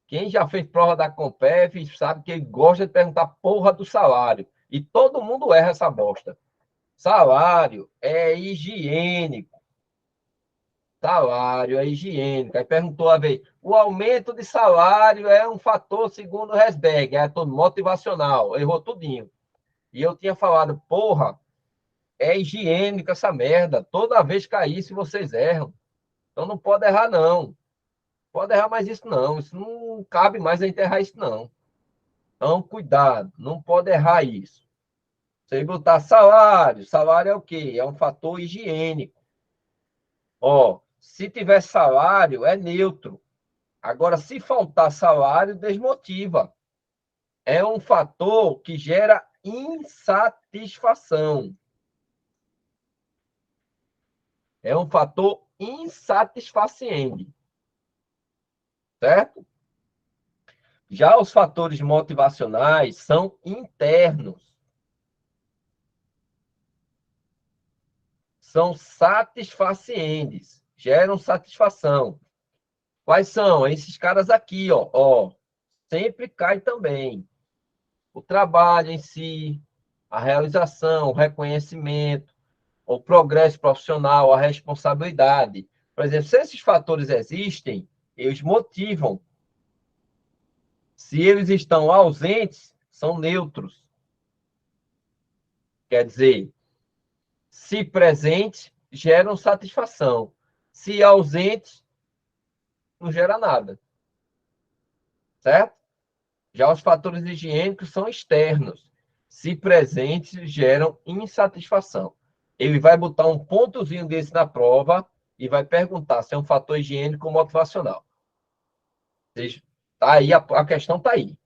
A: Quem já fez prova da Compev sabe que ele gosta de perguntar porra do salário. E todo mundo erra essa bosta. Salário é higiênico. Salário é higiênico. Aí perguntou a vez, o aumento de salário é um fator segundo o Herzberg, é todo motivacional. Errou tudinho. E eu tinha falado, porra, é higiênico essa merda. Toda vez que cair, se vocês erram. Então não pode errar, não. Pode errar mais isso, não. Isso não cabe mais a gente errar isso, não. Então, cuidado, não pode errar isso. Você botar salário, salário é o quê? É um fator higiênico. Ó, se tiver salário, é neutro. Agora, se faltar salário, desmotiva. É um fator que gera insatisfação. É um fator insatisfaciente. Certo? Já os fatores motivacionais são internos. São satisfacientes. Geram satisfação. Quais são? Esses caras aqui, ó. Ó, sempre cai também. O trabalho em si, a realização, o reconhecimento, o progresso profissional, a responsabilidade. Por exemplo, se esses fatores existem, eles motivam. Se eles estão ausentes, são neutros. Quer dizer, se presentes, geram satisfação. Se ausentes, não gera nada. Certo? Já os fatores higiênicos são externos. Se presentes, geram insatisfação. Ele vai botar um pontozinho desse na prova e vai perguntar se é um fator higiênico ou motivacional. Tá aí, a questão está aí.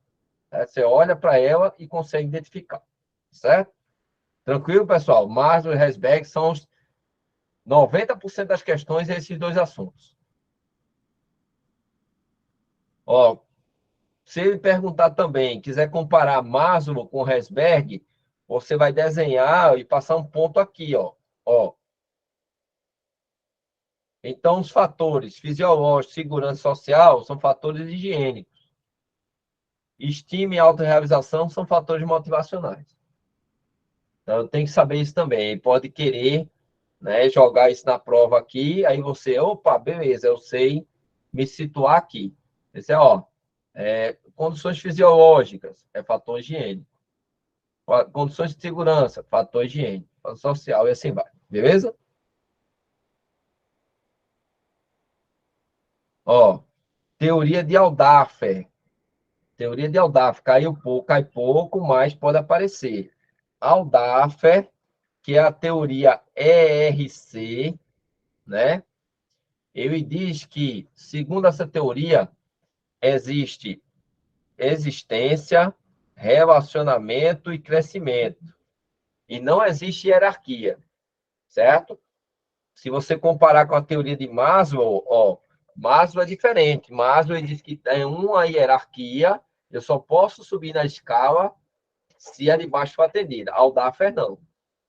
A: Né? Você olha para ela e consegue identificar. Certo? Tranquilo, pessoal? Maslow e Herzberg são os 90% das questões esses dois assuntos. Ó, se ele perguntar também, quiser comparar Maslow com Herzberg, você vai desenhar e passar um ponto aqui, ó. Ó. Então, os fatores fisiológicos, segurança social, são fatores higiênicos. Estima e autorrealização são fatores motivacionais. Então, tem que saber isso também. Ele pode querer, né, jogar isso na prova aqui, aí você, opa, beleza, eu sei me situar aqui. Esse é, ó, condições fisiológicas, é fator higiênico. Condições de segurança, fator higiênico, fator social e assim vai. Beleza? Ó, teoria de Aldafer. Teoria de Aldafer. Caiu pouco, cai pouco, mas pode aparecer. Aldafer, que é a teoria ERC, né? Ele diz que, segundo essa teoria, existe existência, relacionamento e crescimento. E não existe hierarquia. certo? Se você comparar com a teoria de Maslow, ó, Maslow é diferente. Maslow ele diz que tem uma hierarquia, eu só posso subir na escala se a de baixo for atendida. Aldaffer não.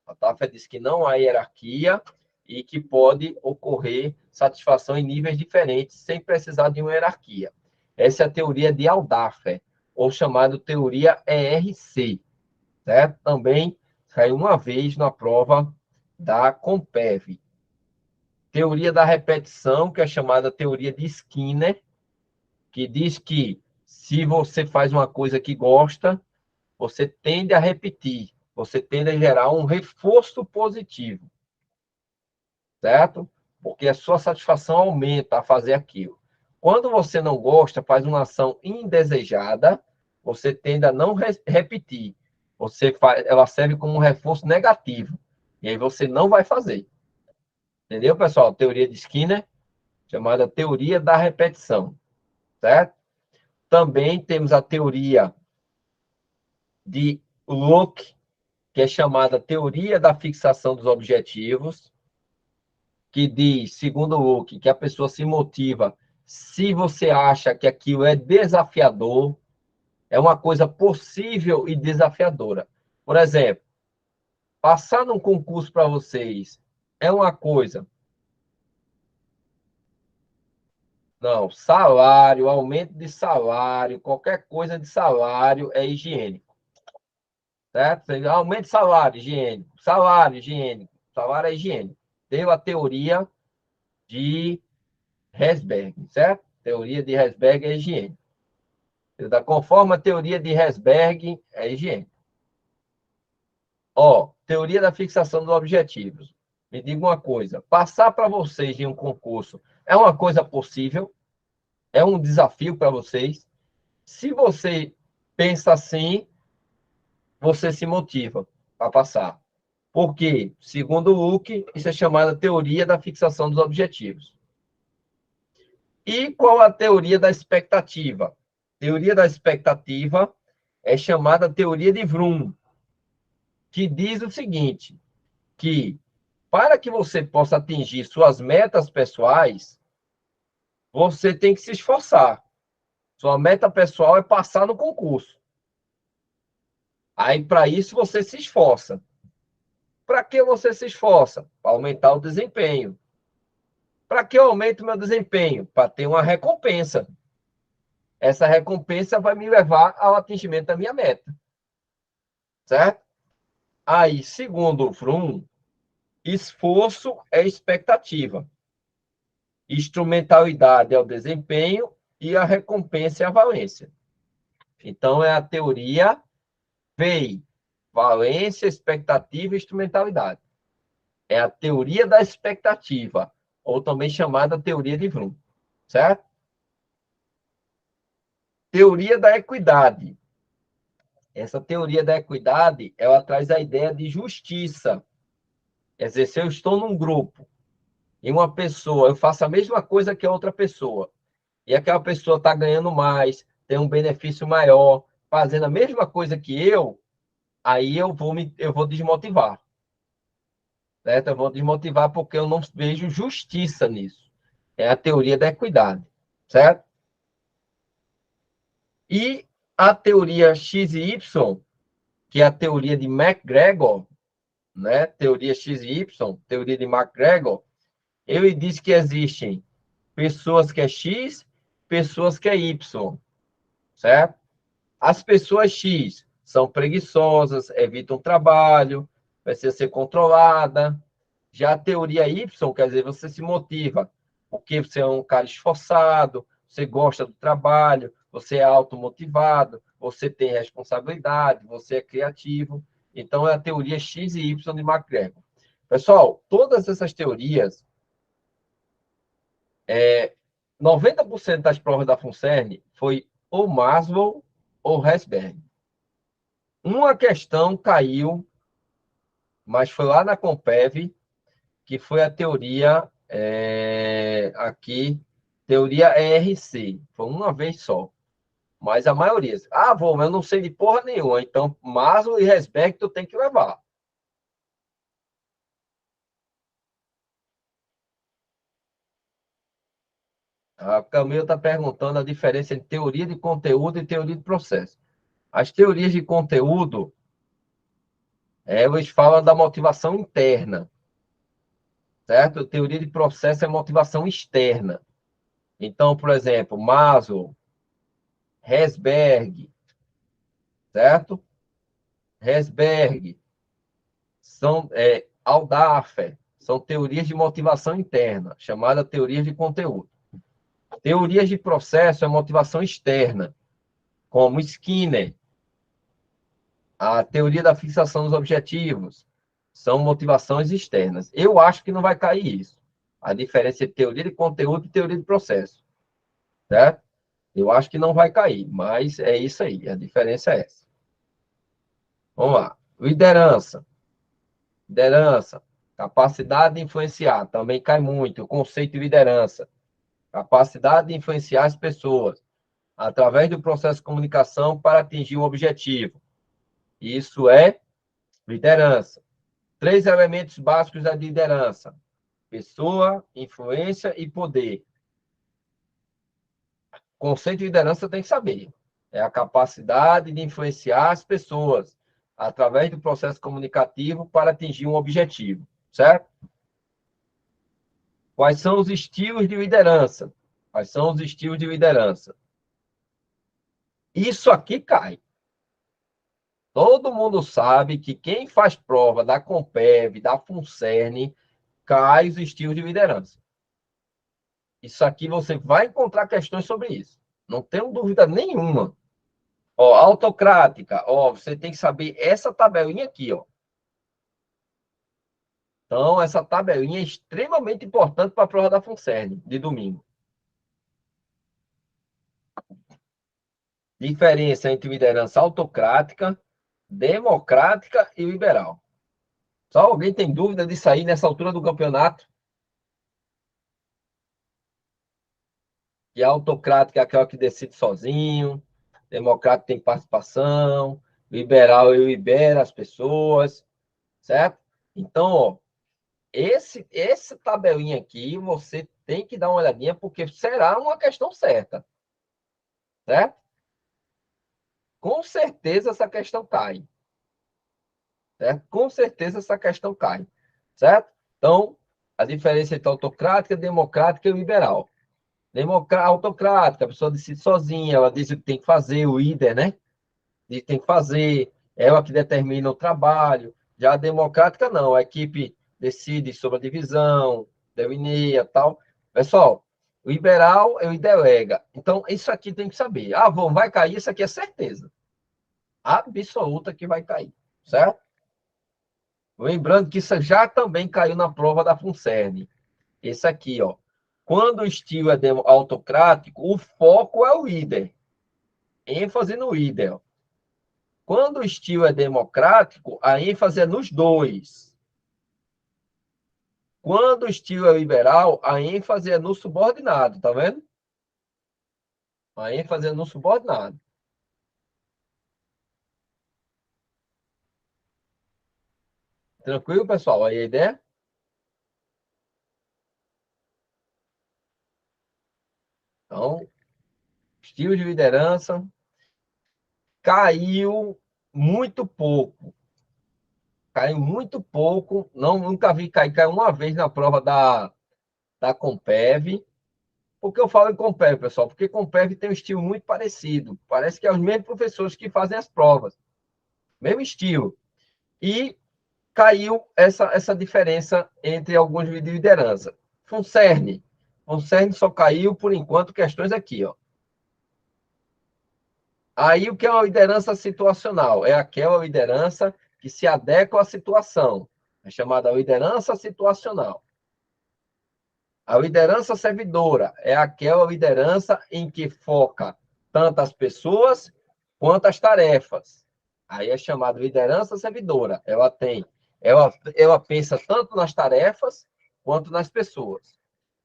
A: Aldaffer diz que não há hierarquia e que pode ocorrer satisfação em níveis diferentes sem precisar de uma hierarquia. Essa é a teoria de Aldaffer, ou chamada teoria ERC, certo? Também caiu uma vez na prova da Compev. Teoria da repetição, que é chamada teoria de Skinner, que diz que se você faz uma coisa que gosta, você tende a repetir, você tende a gerar um reforço positivo, certo? Porque a sua satisfação aumenta a fazer aquilo. Quando você não gosta, faz uma ação indesejada, você tende a não repetir. Ela serve como um reforço negativo. E aí você não vai fazer. Entendeu, pessoal? Teoria de Skinner, chamada teoria da repetição, certo? Também temos a teoria de Luke, que é chamada teoria da fixação dos objetivos, que diz, segundo Luke, que a pessoa se motiva se você acha que aquilo é desafiador, é uma coisa possível e desafiadora. Por exemplo, passar num concurso para vocês é uma coisa. Não, salário, aumento de salário, qualquer coisa de salário é higiênico, certo? Aumento de salário, higiênico. Salário, higiênico. Salário é higiênico. Deu a teoria de Herzberg, certo? Teoria de Herzberg é higiênico. Conforme a teoria de Herzberg é higiênico. Ó, teoria da fixação dos objetivos. Me diga uma coisa, passar para vocês em um concurso é uma coisa possível? É um desafio para vocês? Se você pensa assim, você se motiva para passar. Porque, segundo o Luke, isso é chamada teoria da fixação dos objetivos. E qual a teoria da expectativa? Teoria da expectativa é chamada teoria de Vroom, que diz o seguinte, que para que você possa atingir suas metas pessoais, você tem que se esforçar. Sua meta pessoal é passar no concurso. Aí, para isso, você se esforça. Para que você se esforça? Para aumentar o desempenho. Para que eu aumente o meu desempenho? Para ter uma recompensa. Essa recompensa vai me levar ao atingimento da minha meta. Certo? Aí, segundo o Fromm, esforço é expectativa. Instrumentalidade é o desempenho e a recompensa é a valência. Então, é a teoria VEI, valência, expectativa e instrumentalidade. É a teoria da expectativa, ou também chamada teoria de Vroom, certo? Teoria da equidade. Essa teoria da equidade, ela traz a ideia de justiça. Quer dizer, se eu estou num grupo e uma pessoa, eu faço a mesma coisa que a outra pessoa, e aquela pessoa está ganhando mais, tem um benefício maior, fazendo a mesma coisa que eu, aí eu vou desmotivar. Certo? Eu vou desmotivar porque eu não vejo justiça nisso. É a teoria da equidade, certo? E a teoria X e Y, que é a teoria de McGregor, né? Teoria X e Y, teoria de McGregor, ele diz que existem pessoas que é X, pessoas que é Y, certo? As pessoas X são preguiçosas, evitam trabalho, precisa ser controlada. Já a teoria Y, quer dizer, você se motiva, porque você é um cara esforçado, você gosta do trabalho, você é automotivado, você tem responsabilidade, você é criativo. Então, é a teoria X e Y de McGregor. Pessoal, todas essas teorias, 90% das provas da FUNCERN foi ou Maslow ou Herzberg. Uma questão caiu, mas foi lá na Compev, que foi a teoria aqui, teoria ERC. Foi uma vez só. Mas a maioria. Ah, vou, eu não sei de porra nenhuma. Então, Maslow e Herzberg tu tem que levar. A Camila está perguntando a diferença entre teoria de conteúdo e teoria de processo. As teorias de conteúdo, elas falam da motivação interna, certo? A teoria de processo é motivação externa. Então, por exemplo, Maslow, Herzberg, certo? Herzberg, Aldafer, são teorias de motivação interna, chamada teorias de conteúdo. Teorias de processo é motivação externa, como Skinner, a teoria da fixação dos objetivos, são motivações externas. Eu acho que não vai cair isso. A diferença entre teoria de conteúdo e teoria de processo, certo? Eu acho que não vai cair, mas é isso aí, a diferença é essa. Vamos lá. Liderança. Liderança. Capacidade de influenciar, também cai muito. O conceito de liderança. Capacidade de influenciar as pessoas através do processo de comunicação para atingir um objetivo. Isso é liderança. 3 elementos básicos da liderança: pessoa, influência e poder. Conceito de liderança tem que saber. É a capacidade de influenciar as pessoas através do processo comunicativo para atingir um objetivo, certo? Quais são os estilos de liderança? Quais são os estilos de liderança? Isso aqui cai. Todo mundo sabe que quem faz prova da Compev, da FUNCERN, cai os estilos de liderança. Isso aqui você vai encontrar questões sobre isso. Não tenho dúvida nenhuma. Ó, autocrática, ó, você tem que saber essa tabelinha aqui, ó. Então, essa tabelinha é extremamente importante para a prova da FUNCERN, de domingo. Diferença entre liderança autocrática, democrática e liberal. Só alguém tem dúvida disso aí nessa altura do campeonato? Que a autocrática é aquela que decide sozinho, democrático tem participação, liberal eu libero as pessoas, certo? Então, ó, esse tabelinha aqui, você tem que dar uma olhadinha, porque será uma questão certa, certo? Com certeza essa questão cai, certo? Com certeza essa questão cai, certo? Então, a diferença entre autocrática, democrática e liberal. Autocrática, a pessoa decide sozinha, ela diz o que tem que fazer, o líder, né? Diz que tem que fazer, ela que determina o trabalho. Já a democrática, não, a equipe decide sobre a divisão, delineia, tal. Pessoal, o liberal, ele delega. Então, isso aqui tem que saber. Ah, vai cair, isso aqui é certeza. Absoluta que vai cair, certo? Lembrando que isso já também caiu na prova da FUNCERN. Esse aqui, ó. Quando o estilo é autocrático, o foco é o líder. ênfase no líder. Quando o estilo é democrático, a ênfase é nos dois. Quando o estilo é liberal, a ênfase é no subordinado, tá vendo? A ênfase é no subordinado. Tranquilo, pessoal? Aí a ideia? Então, estilo de liderança caiu muito pouco. Caiu muito pouco. Não, nunca vi cair. Caiu uma vez na prova da Compev. Por que eu falo em Compev, pessoal? Porque Compev tem um estilo muito parecido. Parece que é os mesmos professores que fazem as provas. Mesmo estilo. E caiu essa diferença entre alguns de liderança. FUNCERN. FUNCERN só caiu, por enquanto, questões aqui, ó. Aí, o que é uma liderança situacional? É aquela liderança que se adequa à situação. É chamada liderança situacional. A liderança servidora é aquela liderança em que foca tanto as pessoas quanto as tarefas. Aí é chamada liderança servidora. Ela pensa tanto nas tarefas quanto nas pessoas.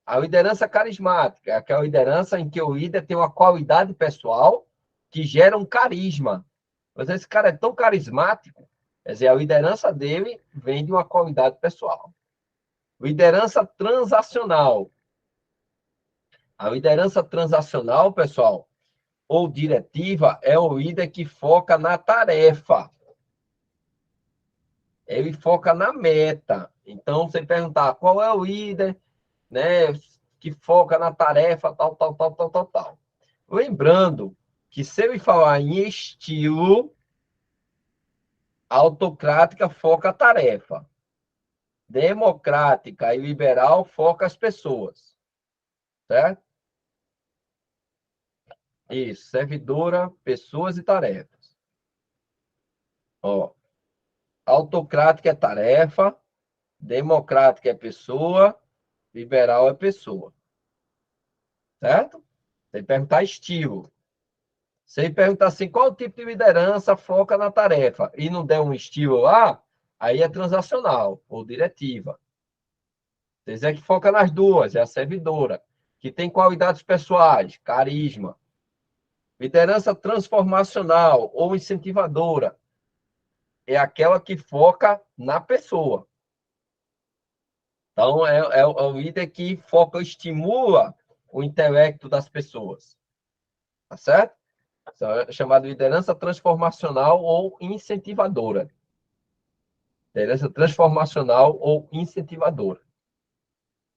A: A liderança carismática é aquela liderança em que o líder tem uma qualidade pessoal que gera um carisma. Mas esse cara é tão carismático, quer dizer, a liderança dele vem de uma qualidade pessoal. Liderança transacional A liderança transacional, pessoal, ou diretiva, é o líder que foca na tarefa. Ele foca na meta. Então, você perguntar qual é o líder, né, que foca na tarefa, tal, tal, tal, tal, tal, tal. Lembrando que se ele falar em estilo, a autocrática foca a tarefa. Democrática e liberal foca as pessoas. Certo? Isso, servidora, pessoas e tarefas. Ó, autocrática é tarefa, democrática é pessoa, liberal é pessoa. Certo? Tem que perguntar estilo. Se perguntar assim, qual tipo de liderança foca na tarefa e não der um estilo lá, aí é transacional ou diretiva. Se quiser que foca nas duas, é a servidora, que tem qualidades pessoais, carisma. Liderança transformacional ou incentivadora é aquela que foca na pessoa. Então, é o líder que foca, estimula o intelecto das pessoas. Tá certo? Isso é chamado de liderança transformacional ou incentivadora. Liderança transformacional ou incentivadora.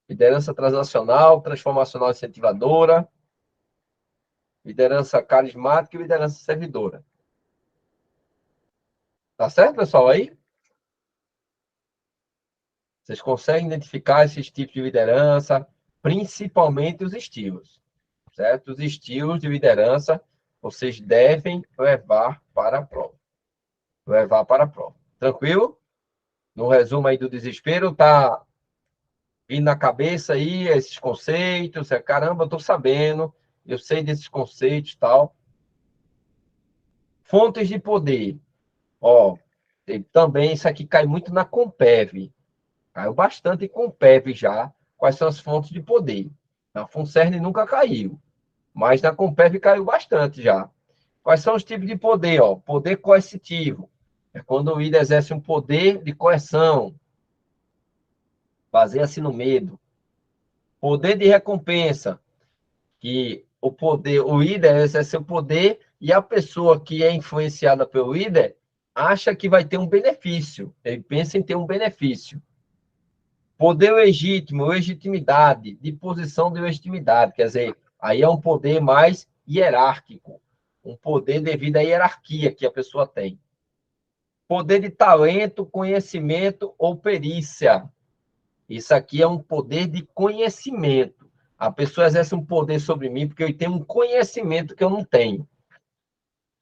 A: Liderança transacional, transformacional incentivadora, liderança carismática e liderança servidora. Tá certo, pessoal? Aí? Vocês conseguem identificar esses tipos de liderança, principalmente os estilos, certo? Os estilos de liderança vocês devem levar para a prova. Levar para a prova. Tranquilo? No resumo aí do desespero, tá vindo na cabeça aí esses conceitos, caramba, eu tô sabendo, eu sei desses conceitos e tal. Fontes de poder. Ó, também isso aqui cai muito na Compev. Caiu bastante em Compev já. Quais são as fontes de poder? Na FUNCERN nunca caiu, mas na Compev caiu bastante já. Quais são os tipos de poder? Ó, poder coercitivo. É quando o líder exerce um poder de coerção, baseia-se no medo. Poder de recompensa, que o líder exerce o poder e a pessoa que é influenciada pelo líder acha que vai ter um benefício. Ele pensa em ter um benefício. Poder legítimo, legitimidade, de posição de legitimidade, quer dizer, aí é um poder mais hierárquico, um poder devido à hierarquia que a pessoa tem. Poder de talento, conhecimento ou perícia. Isso aqui é um poder de conhecimento. A pessoa exerce um poder sobre mim porque eu tenho um conhecimento que eu não tenho.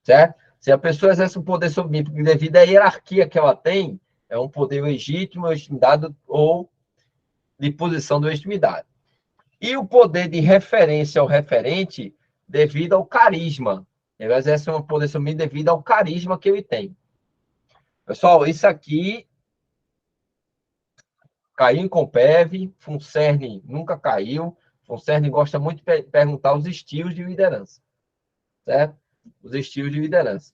A: Certo? Se a pessoa exerce um poder sobre mim porque devido à hierarquia que ela tem, é um poder legítimo, legitimidade ou de posição de legitimidade. E o poder de referência ao referente devido ao carisma. Ele exerce um poder sobre mim devido ao carisma que ele tem. Pessoal, isso aqui caiu em Compev, FUNCERN nunca caiu. FUNCERN gosta muito de perguntar os estilos de liderança. Certo? Os estilos de liderança.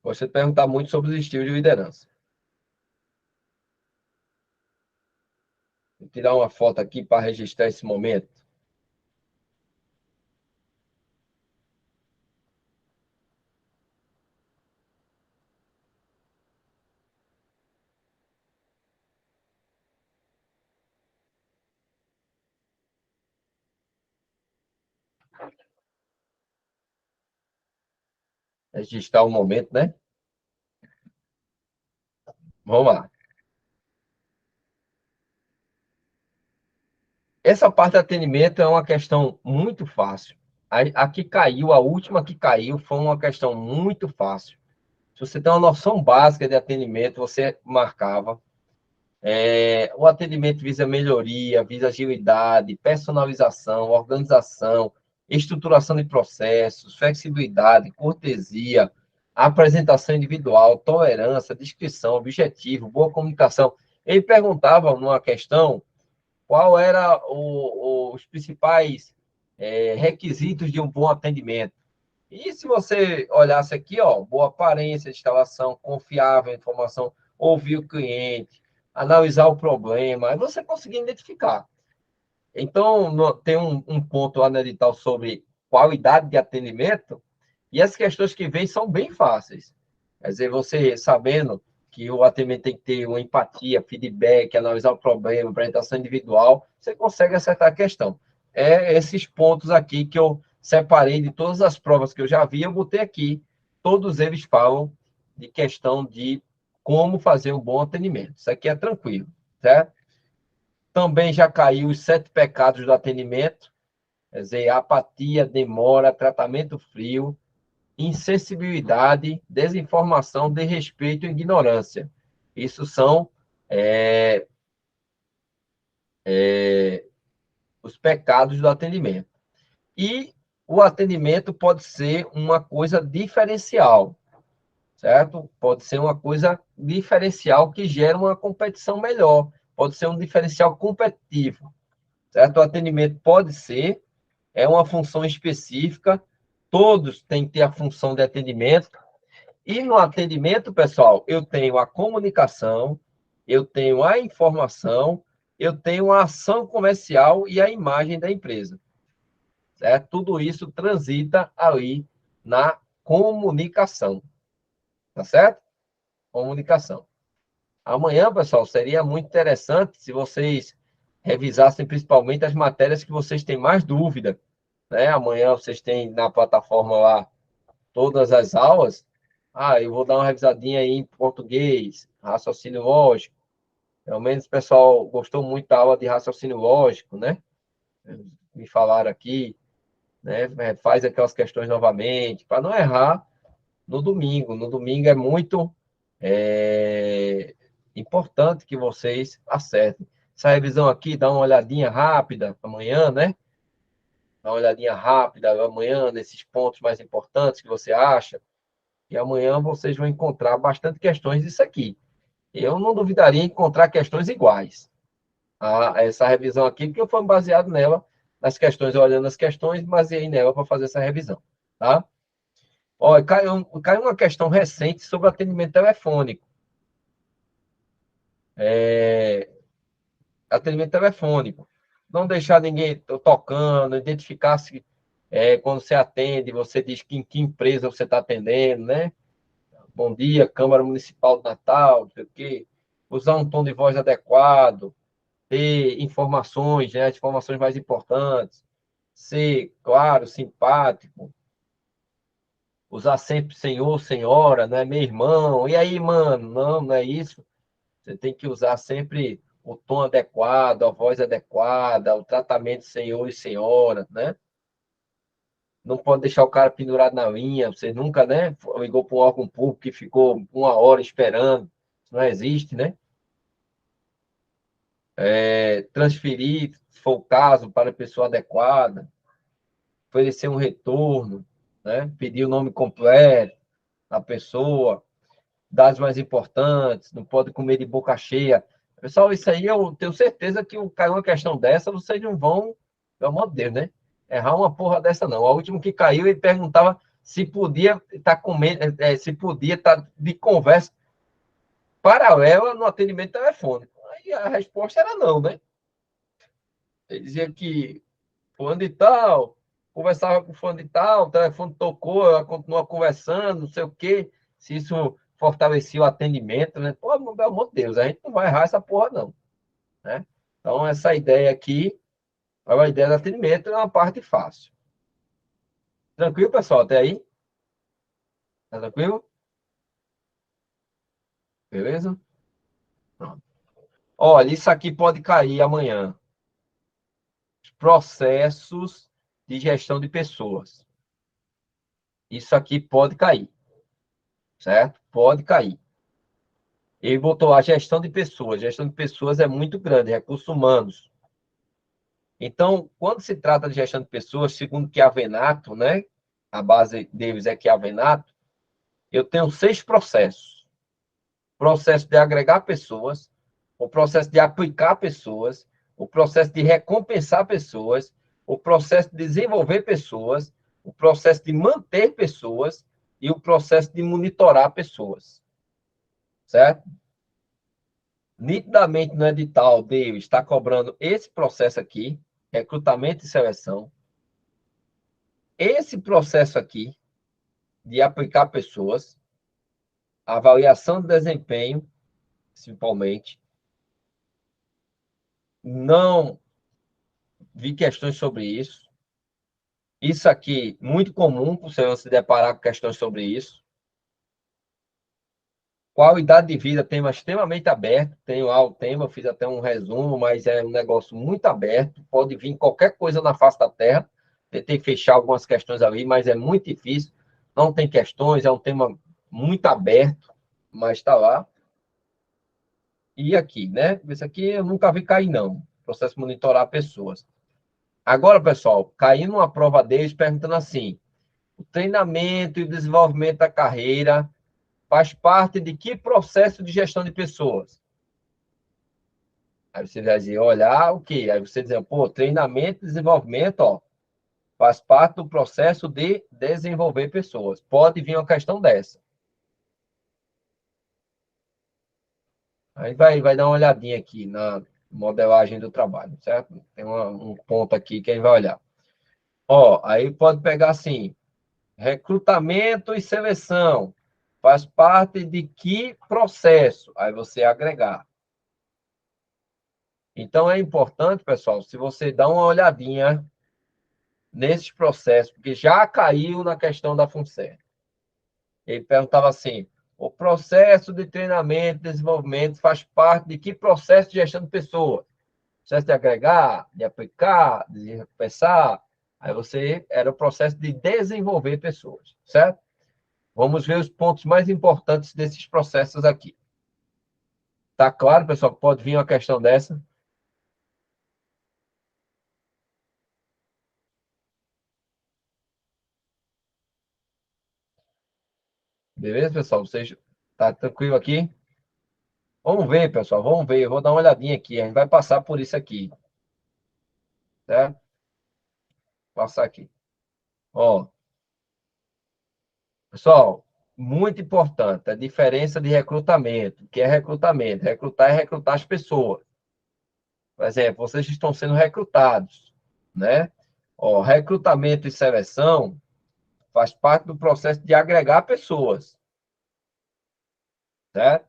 A: Gosta de perguntar muito sobre os estilos de liderança. Vou tirar uma foto aqui para registrar esse momento. Registrar o momento, né? Vamos lá. Essa parte de atendimento é uma questão muito fácil. A que caiu, a última que caiu, foi uma questão muito fácil. Se você tem uma noção básica de atendimento, você marcava. O atendimento visa melhoria, visa agilidade, personalização, organização, estruturação de processos, flexibilidade, cortesia, apresentação individual, tolerância, descrição, objetivo, boa comunicação. Ele perguntava numa questão qual era os principais requisitos de um bom atendimento. E se você olhasse aqui, ó, boa aparência de instalação, confiável informação, ouvir o cliente, analisar o problema, aí você conseguia identificar. Então, tem um ponto lá no edital sobre qualidade de atendimento, e as questões que vêm são bem fáceis. Quer dizer, você sabendo que o atendimento tem que ter uma empatia, feedback, analisar o problema, apresentação individual, você consegue acertar a questão. É esses pontos aqui que eu separei de todas as provas que eu já vi, eu botei aqui. Todos eles falam de questão de como fazer um bom atendimento. Isso aqui é tranquilo, certo? Também já caiu os 7 pecados do atendimento, quer dizer, apatia, demora, tratamento frio, insensibilidade, desinformação, desrespeito e ignorância. Isso são é, os pecados do atendimento. E o atendimento pode ser uma coisa diferencial, certo? Pode ser uma coisa diferencial que gera uma competição melhor, pode ser um diferencial competitivo, certo? O atendimento pode ser, é uma função específica, todos têm que ter a função de atendimento. E no atendimento, pessoal, eu tenho a comunicação, eu tenho a informação, eu tenho a ação comercial e a imagem da empresa, certo? Tudo isso transita ali na comunicação, tá certo? Comunicação. Amanhã, pessoal, seria muito interessante se vocês revisassem principalmente as matérias que vocês têm mais dúvida, né? Amanhã vocês têm na plataforma lá todas as aulas. Ah, eu vou dar uma revisadinha aí em português, raciocínio lógico. Pelo menos o pessoal gostou muito da aula de raciocínio lógico, né? Me falaram aqui, né? Faz aquelas questões novamente, para não errar no domingo. No domingo é muito importante que vocês acertem. Essa revisão aqui, dá uma olhadinha rápida amanhã, né? Dá uma olhadinha rápida amanhã nesses pontos mais importantes que você acha. E amanhã vocês vão encontrar bastante questões disso aqui. Eu não duvidaria em encontrar questões iguais a essa revisão aqui, porque eu fui baseado nela, nas questões, olhando as questões, baseei nela para fazer essa revisão, tá? Olha, caiu uma questão recente sobre atendimento telefônico. Atendimento telefônico. Não deixar ninguém tocando, identificar se quando você atende, você diz que em que empresa você está atendendo, né? Bom dia, Câmara Municipal de Natal, não sei o quê. Usar um tom de voz adequado, ter informações, né, as informações mais importantes, ser claro, simpático, usar sempre senhor, senhora, né, meu irmão, e aí, mano? Não, não é isso. Você tem que usar sempre o tom adequado, a voz adequada, o tratamento senhor e senhora, né? Não pode deixar o cara pendurado na linha. Você nunca, né, ligou para um órgão público que ficou 1 hora esperando. Isso não existe, né? Transferir, se for o caso, para a pessoa adequada, oferecer um retorno, né? Pedir o nome completo da pessoa, dados mais importantes, não pode comer de boca cheia. Pessoal, isso aí eu tenho certeza que caiu uma questão dessa, vocês não vão, pelo amor de Deus, né? Errar uma porra dessa, não. O último que caiu, ele perguntava se podia estar comendo, se podia estar de conversa paralela no atendimento telefônico. Aí a resposta era não, né? Ele dizia que fulano de tal, conversava com fulano de tal, o telefone tocou, ela continua conversando, não sei o quê, se isso fortalecia o atendimento, né? Pô, pelo amor de Deus, a gente não vai errar essa porra, não, né? Então, essa ideia aqui, a ideia do atendimento é uma parte fácil. Tranquilo, pessoal? Até aí? Tá tranquilo? Beleza? Pronto. Olha, isso aqui pode cair amanhã. Processos de gestão de pessoas. Isso aqui pode cair, certo? Pode cair. Ele botou a gestão de pessoas. Gestão de pessoas é muito grande, recursos humanos. Então, quando se trata de gestão de pessoas, segundo Chiavenato, né? A base deles é Chiavenato, eu tenho 6 processos. Processo de agregar pessoas, o processo de aplicar pessoas, o processo de recompensar pessoas, o processo de desenvolver pessoas, o processo de manter pessoas e o processo de monitorar pessoas. Certo? Nitidamente no edital dele está cobrando esse processo aqui, recrutamento e seleção. Esse processo aqui de aplicar pessoas, avaliação de desempenho, principalmente, não vi questões sobre isso. Isso aqui, muito comum, você se deparar com questões sobre isso. Qualidade de vida, tema extremamente aberto. Tenho lá o tema, fiz até um resumo, mas é um negócio muito aberto. Pode vir qualquer coisa na face da Terra. Tentei fechar algumas questões ali, mas é muito difícil. Não tem questões, é um tema muito aberto, mas está lá. E aqui, né? Isso aqui eu nunca vi cair, não. Processo de monitorar pessoas. Agora, pessoal, caí numa prova deles perguntando assim: o treinamento e o desenvolvimento da carreira faz parte de que processo de gestão de pessoas? Aí você vai dizer, olhar o quê? Aí você diz, pô, treinamento e desenvolvimento, ó, faz parte do processo de desenvolver pessoas. Pode vir uma questão dessa. Aí vai dar uma olhadinha aqui na modelagem do trabalho, certo? Tem um ponto aqui que a gente vai olhar. Ó, aí pode pegar assim, recrutamento e seleção. Faz parte de que processo? Aí você agregar. Então, é importante, pessoal, se você dá uma olhadinha nesses processos, porque já caiu na questão da FUNCER. Ele perguntava assim, o processo de treinamento e desenvolvimento faz parte de que processo de gestão de pessoas? Processo de agregar, de aplicar, de pensar. Aí você era o processo de desenvolver pessoas, certo? Vamos ver os pontos mais importantes desses processos aqui. Tá claro, pessoal, que pode vir uma questão dessa? Beleza, pessoal? Vocês tá tranquilo aqui? Vamos ver, pessoal, vamos ver. Eu vou dar uma olhadinha aqui. A gente vai passar por isso aqui, certo? Passar aqui. Ó, pessoal, muito importante a diferença de recrutamento. O que é recrutamento? Recrutar é recrutar as pessoas. Por exemplo, vocês estão sendo recrutados, né? Ó, recrutamento e seleção faz parte do processo de agregar pessoas, certo?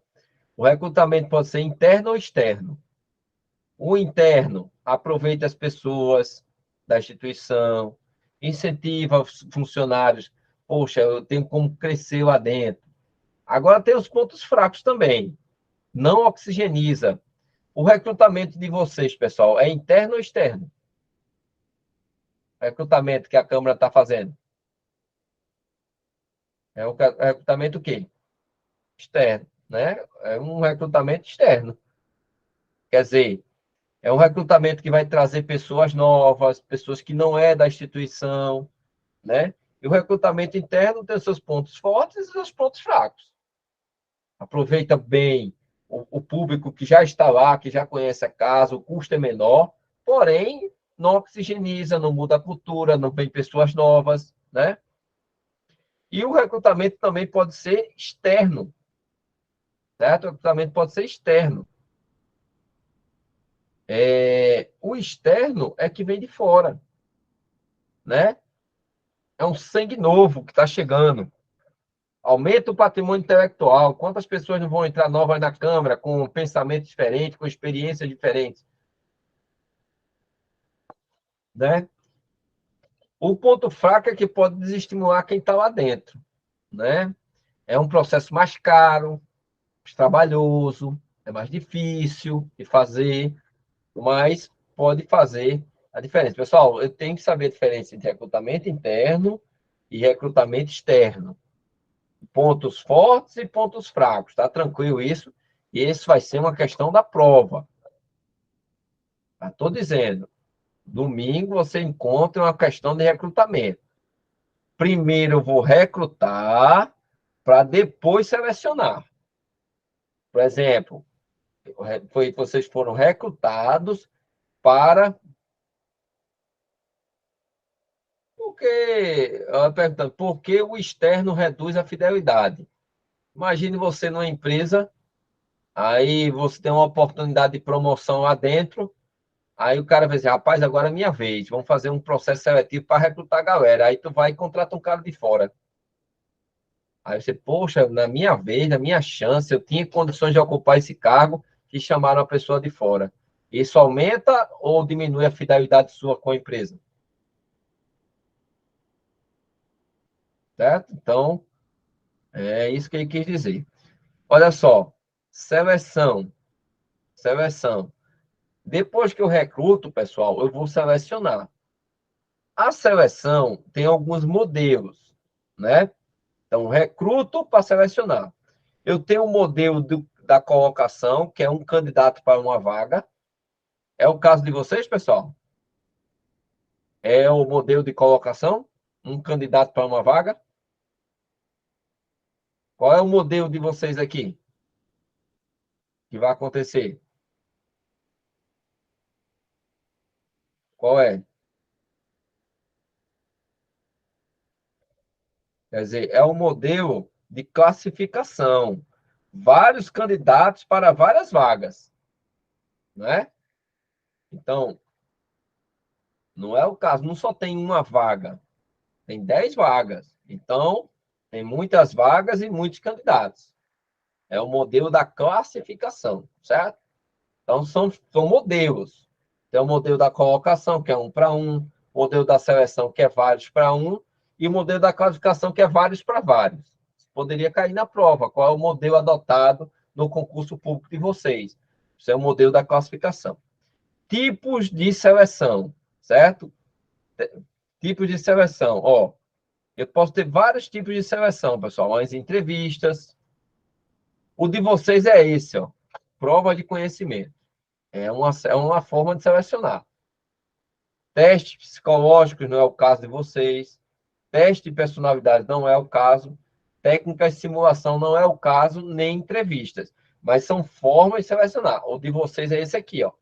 A: O recrutamento pode ser interno ou externo. O interno aproveita as pessoas da instituição, incentiva os funcionários. Poxa, eu tenho como crescer lá dentro. Agora tem os pontos fracos também. Não oxigeniza. O recrutamento de vocês, pessoal, é interno ou externo? O recrutamento que a Câmara está fazendo. É um recrutamento o quê? Externo, né? É um recrutamento externo. Quer dizer, é um recrutamento que vai trazer pessoas novas, pessoas que não é da instituição, né? E o recrutamento interno tem seus pontos fortes e seus pontos fracos. Aproveita bem o público que já está lá, que já conhece a casa, o custo é menor, porém não oxigeniza, não muda a cultura, não vem pessoas novas, né? E o recrutamento também pode ser externo, certo? O recrutamento pode ser externo. O externo é que vem de fora, né? É um sangue novo que está chegando. Aumenta o patrimônio intelectual. Quantas pessoas não vão entrar novas na Câmara com pensamento diferente, com experiências diferentes, né? O ponto fraco é que pode desestimular quem está lá dentro, né? É um processo mais caro, mais trabalhoso, é mais difícil de fazer, mas pode fazer a diferença. Pessoal, eu tenho que saber a diferença entre recrutamento interno e recrutamento externo. Pontos fortes e pontos fracos, tá tranquilo isso? E esse vai ser uma questão da prova. Estou dizendo, domingo você encontra uma questão de recrutamento. Primeiro eu vou recrutar para depois selecionar. Por exemplo, vocês foram recrutados para... Ela perguntando, por que o externo reduz a fidelidade? Imagine você numa empresa, aí você tem uma oportunidade de promoção lá dentro, Aí o cara vai dizer, rapaz, agora é minha vez, vamos fazer um processo seletivo para recrutar a galera. Aí tu vai e contrata um cara de fora. Aí você, poxa, na minha vez, na minha chance, eu tinha condições de ocupar esse cargo e chamaram a pessoa de fora. Isso aumenta ou diminui a fidelidade sua com a empresa? Certo? Então, é isso que ele quis dizer. Olha só, seleção, seleção. Depois que eu recruto, pessoal, eu vou selecionar. A seleção tem alguns modelos, né? Então, recruto para selecionar. Eu tenho o modelo da colocação, que é um candidato para uma vaga. É o caso de vocês, pessoal? É o modelo de colocação? Um candidato para uma vaga? Qual é o modelo de vocês aqui que vai acontecer? Qual é? Quer dizer, é um modelo de classificação. Vários candidatos para várias vagas, né? Então, não é o caso, não só tem uma vaga, tem 10 vagas. Então, tem muitas vagas e muitos candidatos. É o modelo da classificação, certo? Então, são modelos. Tem o modelo da colocação, que é um para um, o modelo da seleção, que é vários para um, e o modelo da classificação, que é vários para vários. Poderia cair na prova. Qual é o modelo adotado no concurso público de vocês? Isso é o modelo da classificação. Tipos de seleção, certo? Tipos de seleção. Ó, eu posso ter vários tipos de seleção, pessoal. As entrevistas. O de vocês é esse, ó. Prova de conhecimento. É uma forma de selecionar. Testes psicológicos não é o caso de vocês. Teste de personalidade não é o caso. Técnicas de simulação não é o caso, nem entrevistas. Mas são formas de selecionar. O de vocês é esse aqui, ó.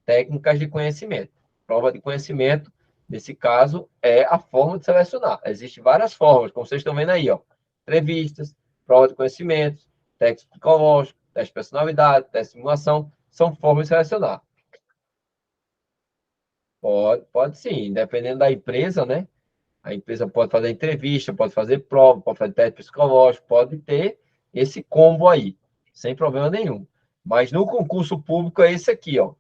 A: Técnicas de conhecimento. Prova de conhecimento, nesse caso, é a forma de selecionar. Existem várias formas, como vocês estão vendo aí, ó. Entrevistas, prova de conhecimento, teste psicológico, teste de personalidade, teste de simulação, são formas de selecionar. Pode sim, dependendo da empresa, né? A empresa pode fazer entrevista, pode fazer prova, pode fazer teste psicológico, pode ter esse combo aí, sem problema nenhum. Mas no concurso público é esse aqui, ó.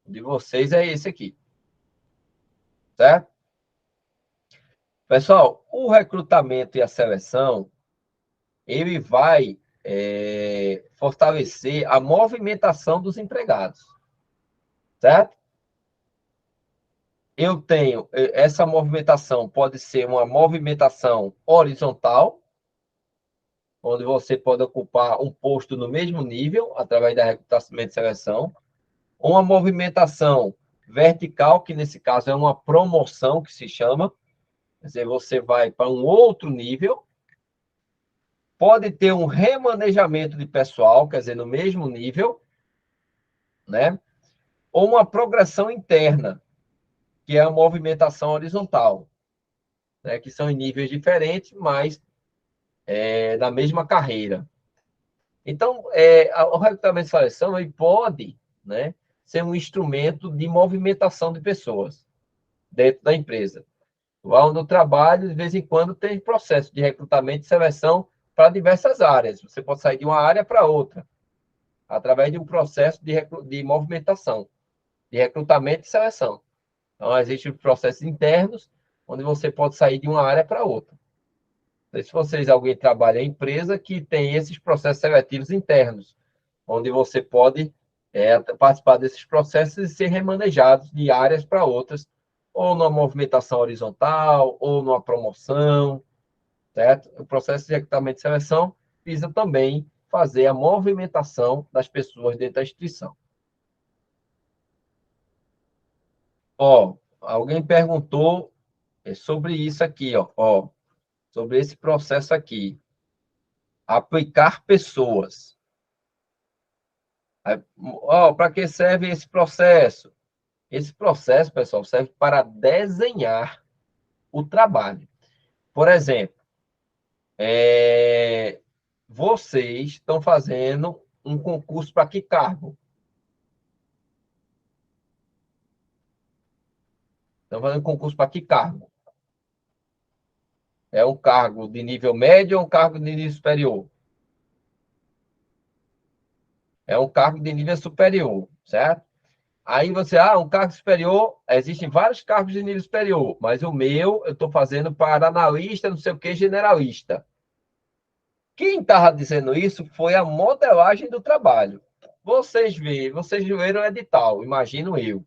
A: O de vocês é esse aqui, certo? Pessoal, o recrutamento e a seleção, ele vai fortalecer a movimentação dos empregados, certo? Eu tenho, essa movimentação pode ser uma movimentação horizontal, onde você pode ocupar um posto no mesmo nível, através da recrutamento e seleção, ou uma movimentação vertical, que nesse caso é uma promoção, que se chama, quer dizer, você vai para um outro nível, pode ter um remanejamento de pessoal, quer dizer, no mesmo nível, né? Ou uma progressão interna, que é a movimentação horizontal, né? Que são em níveis diferentes, mas na mesma carreira. Então, o recrutamento e seleção ele pode, né, ser um instrumento de movimentação de pessoas dentro da empresa. Lá onde eu trabalho, de vez em quando, tem processo de recrutamento e seleção para diversas áreas. Você pode sair de uma área para outra, através de um processo de movimentação, de recrutamento e seleção. Então, existem processos internos, onde você pode sair de uma área para outra. Não sei se vocês, alguém trabalha em empresa que tem esses processos seletivos internos, onde você pode participar desses processos e ser remanejado de áreas para outras, ou numa movimentação horizontal, ou numa promoção, certo? O processo de recrutamento e seleção visa também fazer a movimentação das pessoas dentro da instituição. Ó, alguém perguntou sobre isso aqui, ó, sobre esse processo aqui. Aplicar pessoas. Ó, para que serve esse processo? Esse processo, pessoal, serve para desenhar o trabalho. Por exemplo, vocês estão fazendo um concurso para que cargo? Estamos fazendo concurso para que cargo? É um cargo de nível médio ou um cargo de nível superior? É um cargo de nível superior, certo? Aí você, um cargo superior, existem vários cargos de nível superior, mas o meu eu estou fazendo para analista, não sei o que, generalista. Quem estava dizendo isso foi a modelagem do trabalho. Vocês viram o edital, imagino eu,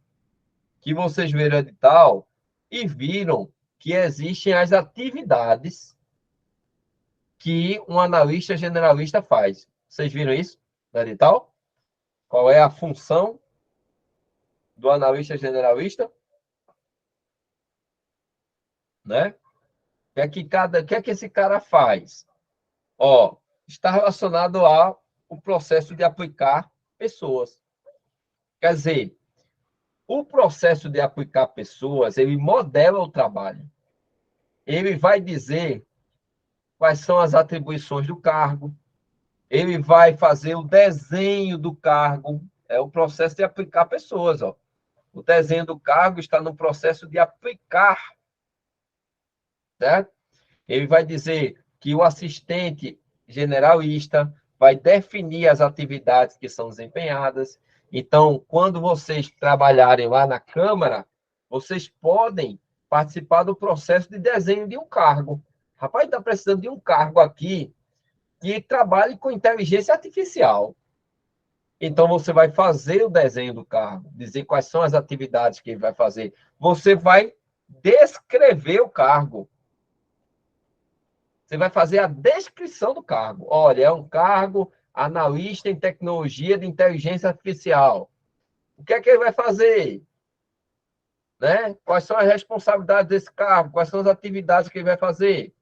A: que vocês viram o edital e viram que existem as atividades que um analista generalista faz. Vocês viram isso no edital? Qual é a função do analista generalista? Né? O que é que esse cara faz? Ó, está relacionado ao processo de aplicar pessoas. Quer dizer, o processo de aplicar pessoas, ele modela o trabalho. Ele vai dizer quais são as atribuições do cargo, ele vai fazer o desenho do cargo, é o processo de aplicar pessoas, ó. O desenho do cargo está no processo de aplicar, certo? Ele vai dizer que o assistente generalista vai definir as atividades que são desempenhadas. Então, quando vocês trabalharem lá na Câmara, vocês podem participar do processo de desenho de um cargo. Rapaz, está precisando de um cargo aqui que trabalhe com inteligência artificial. Então, você vai fazer o desenho do cargo, dizer quais são as atividades que ele vai fazer. Você vai descrever o cargo. Você vai fazer a descrição do cargo. Olha, é um cargo analista em tecnologia de inteligência artificial. O que é que ele vai fazer? Né? Quais são as responsabilidades desse cargo? Quais são as atividades que ele vai fazer?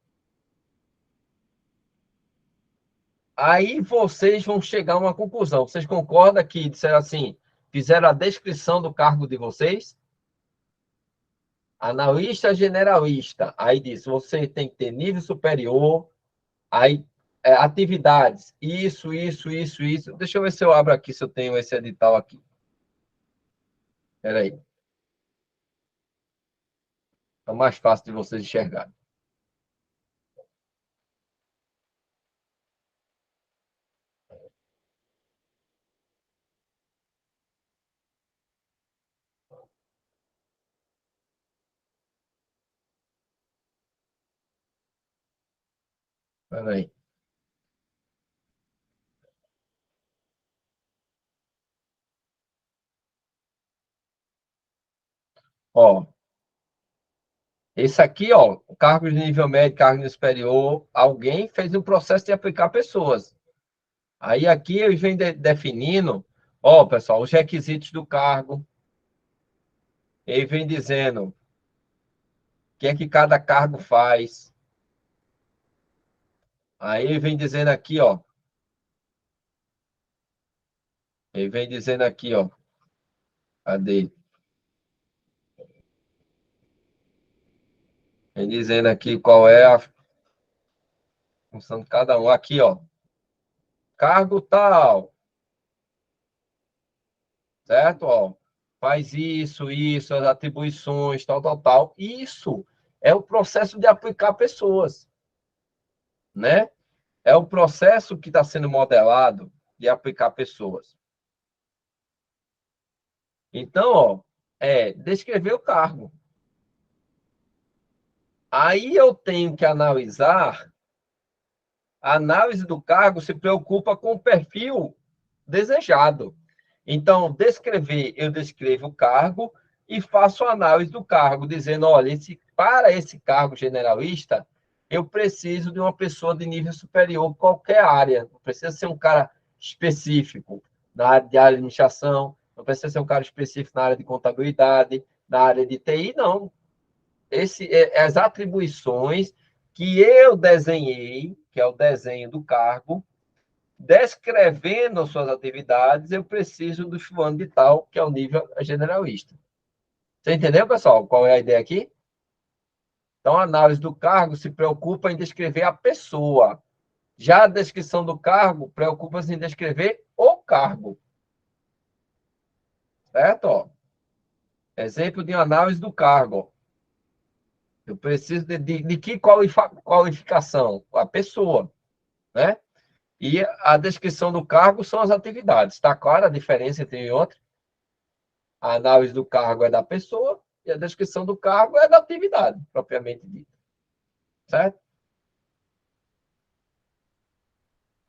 A: Aí vocês vão chegar a uma conclusão. Vocês concordam que, disseram assim, fizeram a descrição do cargo de vocês? Analista generalista. Aí diz, você tem que ter nível superior, aí atividades, isso. Deixa eu ver se eu abro aqui, se eu tenho esse edital aqui. Espera aí. É mais fácil de vocês enxergarem. Espera aí. Ó, esse aqui, ó, cargo de nível médio, cargo de nível superior, alguém fez um processo de aplicar pessoas. Aí aqui eles vêm definindo, ó, pessoal, os requisitos do cargo. Ele vem dizendo o que é que cada cargo faz. Aí ele vem dizendo aqui, ó. Ele vem dizendo aqui, ó. Cadê? Vem dizendo aqui qual é a função de cada um. Aqui, ó. Cargo tal, certo? Ó, faz isso, as atribuições, tal. Isso é o processo de aplicar pessoas, né? É o processo que está sendo modelado de aplicar pessoas. Então, ó, descrever o cargo. Aí eu tenho que analisar. A análise do cargo se preocupa com o perfil desejado. Então, eu descrevo o cargo e faço análise do cargo, dizendo, olha, para esse cargo generalista, eu preciso de uma pessoa de nível superior, qualquer área. Não precisa ser um cara específico na área de administração, não precisa ser um cara específico na área de contabilidade, na área de TI, não. As atribuições que eu desenhei, que é o desenho do cargo, descrevendo suas atividades, eu preciso do fulano de tal, que é o nível generalista. Você entendeu, pessoal? Qual é a ideia aqui? Então, a análise do cargo se preocupa em descrever a pessoa. Já a descrição do cargo preocupa-se em descrever o cargo. Certo? Ó. Exemplo de análise do cargo. Eu preciso de que qualificação? A pessoa, né? E a descrição do cargo são as atividades. Está clara a diferença entre outros? A análise do cargo é da pessoa e a descrição do cargo é da atividade, propriamente dita. Certo?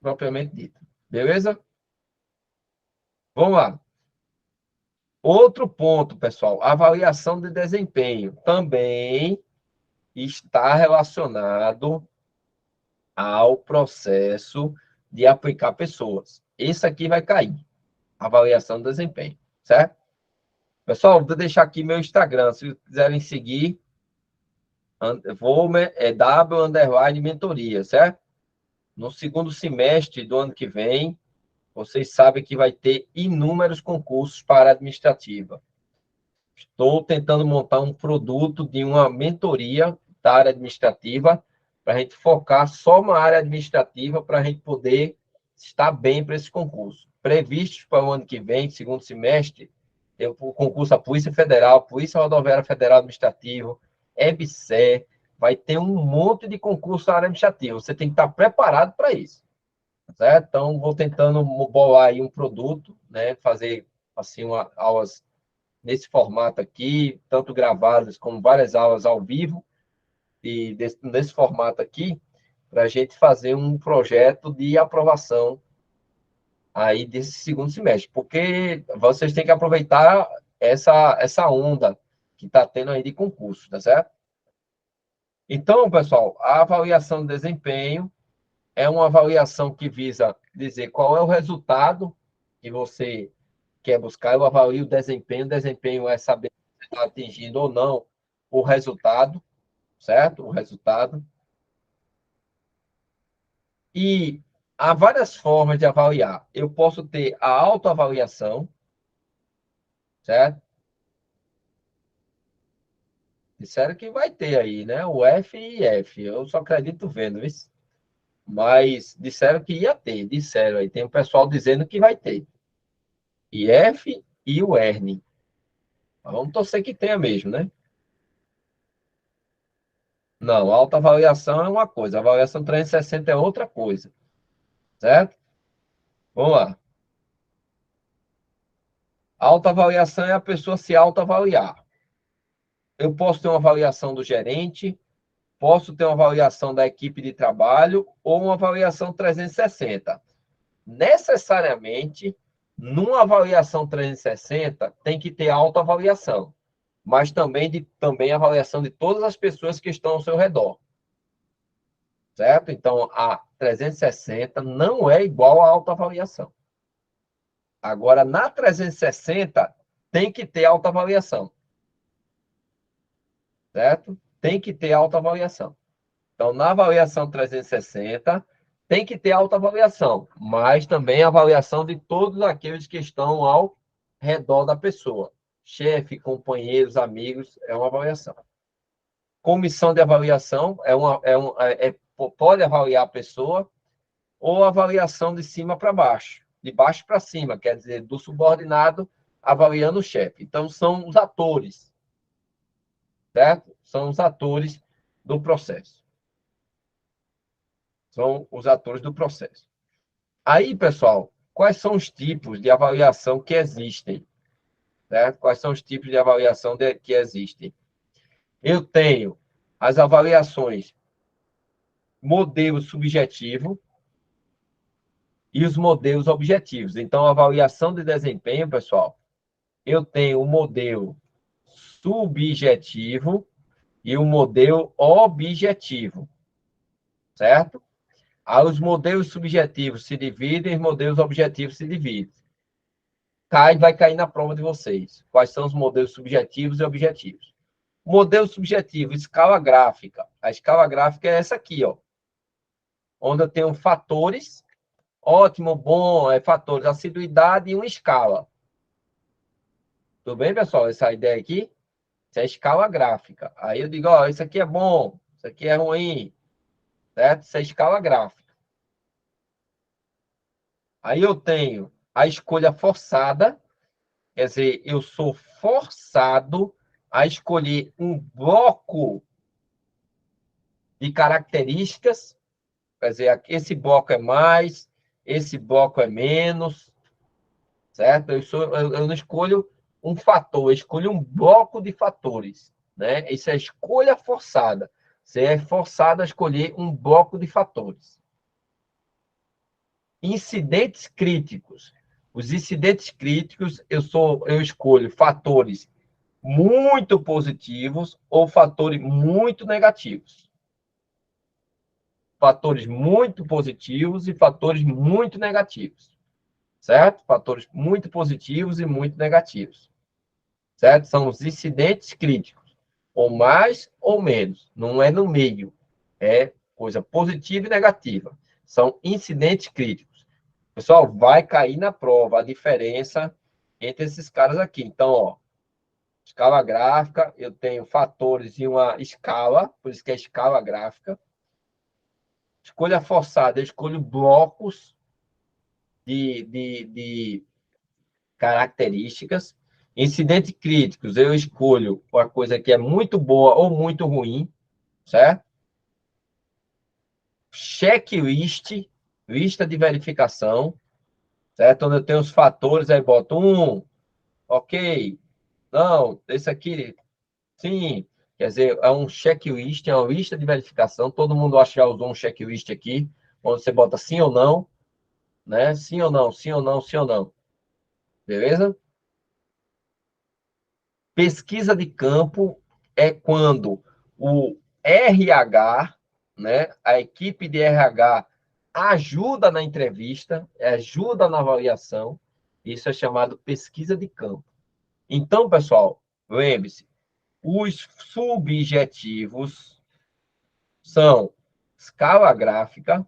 A: Propriamente dita. Beleza? Vamos lá. Outro ponto, pessoal, avaliação de desempenho também está relacionado ao processo de aplicar pessoas. Esse aqui vai cair, avaliação de desempenho, certo? Pessoal, vou deixar aqui meu Instagram, se quiserem seguir, é W_mentoria, certo? No segundo semestre do ano que vem, vocês sabem que vai ter inúmeros concursos para administrativa. Estou tentando montar um produto de uma mentoria da área administrativa para a gente focar só na área administrativa para a gente poder estar bem para esse concurso. Previstos para o ano que vem, segundo semestre, tem o concurso da Polícia Federal, Polícia Rodoviária Federal Administrativo, EBSER, vai ter um monte de concurso na área administrativa. Você tem que estar preparado para isso. Certo? Então, vou tentando bolar aí um produto, né? Fazer assim aulas nesse formato aqui, tanto gravadas como várias aulas ao vivo, e nesse formato aqui, para a gente fazer um projeto de aprovação aí desse segundo semestre, porque vocês têm que aproveitar essa onda que está tendo aí de concurso, tá certo? Então, pessoal, a avaliação de desempenho é uma avaliação que visa dizer qual é o resultado que você quer buscar. Eu avalio o desempenho é saber se você está atingindo ou não o resultado, certo? O resultado. E há várias formas de avaliar. Eu posso ter a autoavaliação, certo? Disseram que vai ter aí, né? O F e F. Eu só acredito vendo isso. Mas disseram que ia ter, disseram aí. Tem um pessoal dizendo que vai ter. E F e o ERN. Vamos torcer que tenha mesmo, né? Não, autoavaliação é uma coisa, a avaliação 360 é outra coisa, certo? Vamos lá. Autoavaliação é a pessoa se autoavaliar. Eu posso ter uma avaliação do gerente, posso ter uma avaliação da equipe de trabalho ou uma avaliação 360. Necessariamente, numa avaliação 360, tem que ter autoavaliação, mas também avaliação de todas as pessoas que estão ao seu redor. Certo? Então, a 360 não é igual à autoavaliação. Agora, na 360, tem que ter autoavaliação. Certo? Tem que ter autoavaliação. Então, na avaliação 360, tem que ter autoavaliação, mas também a avaliação de todos aqueles que estão ao redor da pessoa. Chefe, companheiros, amigos, é uma avaliação. Comissão de avaliação pode avaliar a pessoa, ou avaliação de cima para baixo, de baixo para cima, quer dizer, do subordinado avaliando o chefe. Então, são os atores, certo? São os atores do processo. São os atores do processo. Aí, pessoal, quais são os tipos de avaliação que existem? Certo? Quais são os tipos de avaliação que existem? Eu tenho as avaliações modelo subjetivo e os modelos objetivos. Então, a avaliação de desempenho, pessoal, eu tenho o modelo subjetivo e o modelo objetivo, certo? Aí os modelos subjetivos se dividem, os modelos objetivos se dividem. Vai cair na prova de vocês. Quais são os modelos subjetivos e objetivos? Modelo subjetivo, escala gráfica. A escala gráfica é essa aqui, ó. Onde eu tenho fatores, ótimo, bom, fatores, assiduidade e uma escala. Tudo bem, pessoal? Essa ideia aqui? Essa é a escala gráfica. Aí eu digo, ó, isso aqui é bom, isso aqui é ruim, certo? Essa é a escala gráfica. Aí eu tenho a escolha forçada, quer dizer, eu sou forçado a escolher um bloco de características, quer dizer, esse bloco é mais, esse bloco é menos, certo? Eu não escolho um fator, eu escolho um bloco de fatores, né? Isso é escolha forçada. Você é forçado a escolher um bloco de fatores. Incidentes críticos. Os incidentes críticos, eu escolho fatores muito positivos ou fatores muito negativos. Fatores muito positivos e fatores muito negativos. Certo? Fatores muito positivos e muito negativos. Certo? São os incidentes críticos. Ou mais ou menos. Não é no meio. É coisa positiva e negativa. São incidentes críticos. Pessoal, vai cair na prova a diferença entre esses caras aqui. Então, ó, escala gráfica, eu tenho fatores e uma escala, por isso que é escala gráfica. Escolha forçada, eu escolho blocos de características. Incidentes críticos, eu escolho uma coisa que é muito boa ou muito ruim, certo? Checklist, lista de verificação, certo? Onde eu tenho os fatores, aí boto ok, não, esse aqui, sim. Quer dizer, é um checklist, é uma lista de verificação. Todo mundo acha que já usou um checklist aqui, onde você bota sim ou não, né? Sim ou não, sim ou não, sim ou não. Beleza? Pesquisa de campo é quando o RH, né, a equipe de RH ajuda na entrevista, ajuda na avaliação. Isso é chamado pesquisa de campo. Então, pessoal, lembre-se, os subjetivos são escala gráfica,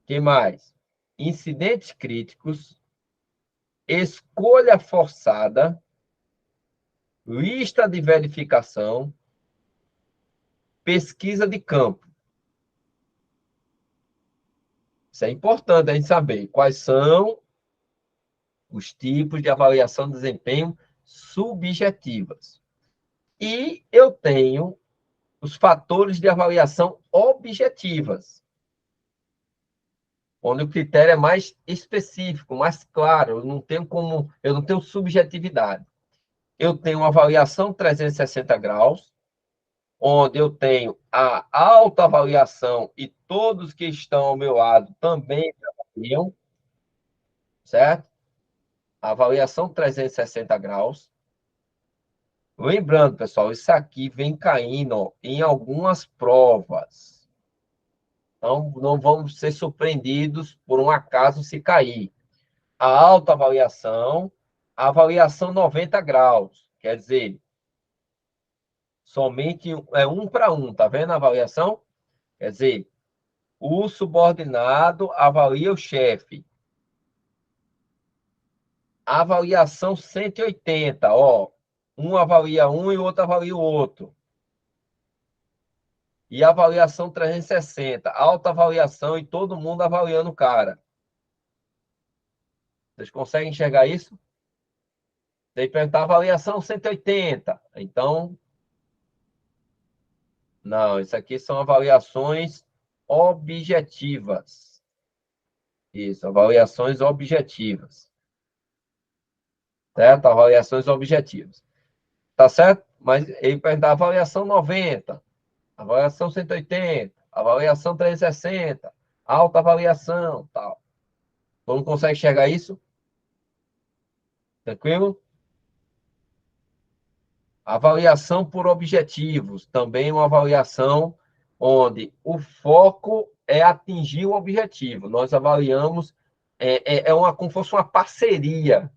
A: que mais? Incidentes críticos, escolha forçada, lista de verificação, pesquisa de campo. Isso é importante a gente saber quais são os tipos de avaliação de desempenho subjetivas. E eu tenho os fatores de avaliação objetivas, onde o critério é mais específico, mais claro, eu não tenho subjetividade. Eu tenho uma avaliação 360 graus, onde eu tenho a autoavaliação e todos que estão ao meu lado também me avaliam, certo? Avaliação 360 graus. Lembrando, pessoal, isso aqui vem caindo ó, em algumas provas. Então, não vamos ser surpreendidos por um acaso se cair. A autoavaliação, a avaliação 90 graus. Quer dizer, somente é um para um, tá vendo a avaliação? Quer dizer, o subordinado avalia o chefe. Avaliação 180, ó. Um avalia um e o outro avalia o outro. E avaliação 360, alta avaliação e todo mundo avaliando o cara. Vocês conseguem enxergar isso? Tem que perguntar avaliação 180. Então, não, isso aqui são avaliações objetivas. Isso, avaliações objetivas. Certo? Avaliações objetivas. Tá certo? Mas ele perguntar avaliação 90, avaliação 180, avaliação 360, alta avaliação, tal. Todo mundo consegue enxergar isso? Tranquilo? Avaliação por objetivos, também uma avaliação onde o foco é atingir o objetivo. Nós avaliamos, como se fosse uma parceria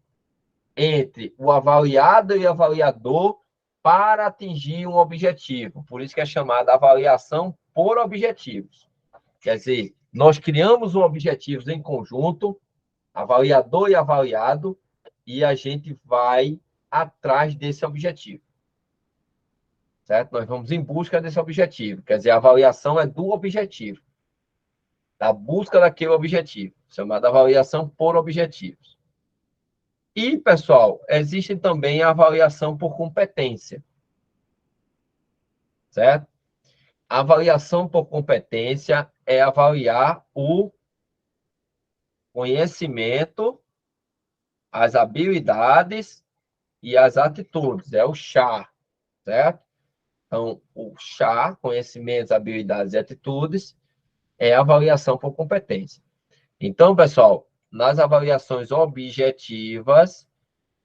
A: entre o avaliado e o avaliador para atingir um objetivo. Por isso que é chamada avaliação por objetivos. Quer dizer, nós criamos um objetivo em conjunto, avaliador e avaliado, e a gente vai atrás desse objetivo. Certo? Nós vamos em busca desse objetivo. Quer dizer, a avaliação é do objetivo, da busca daquele objetivo, chamada avaliação por objetivos. E, pessoal, existe também a avaliação por competência, certo? A avaliação por competência é avaliar o conhecimento, as habilidades e as atitudes. É o chá, certo? Então, o chá, conhecimentos, habilidades e atitudes, é a avaliação por competência. Então, pessoal, nas avaliações objetivas,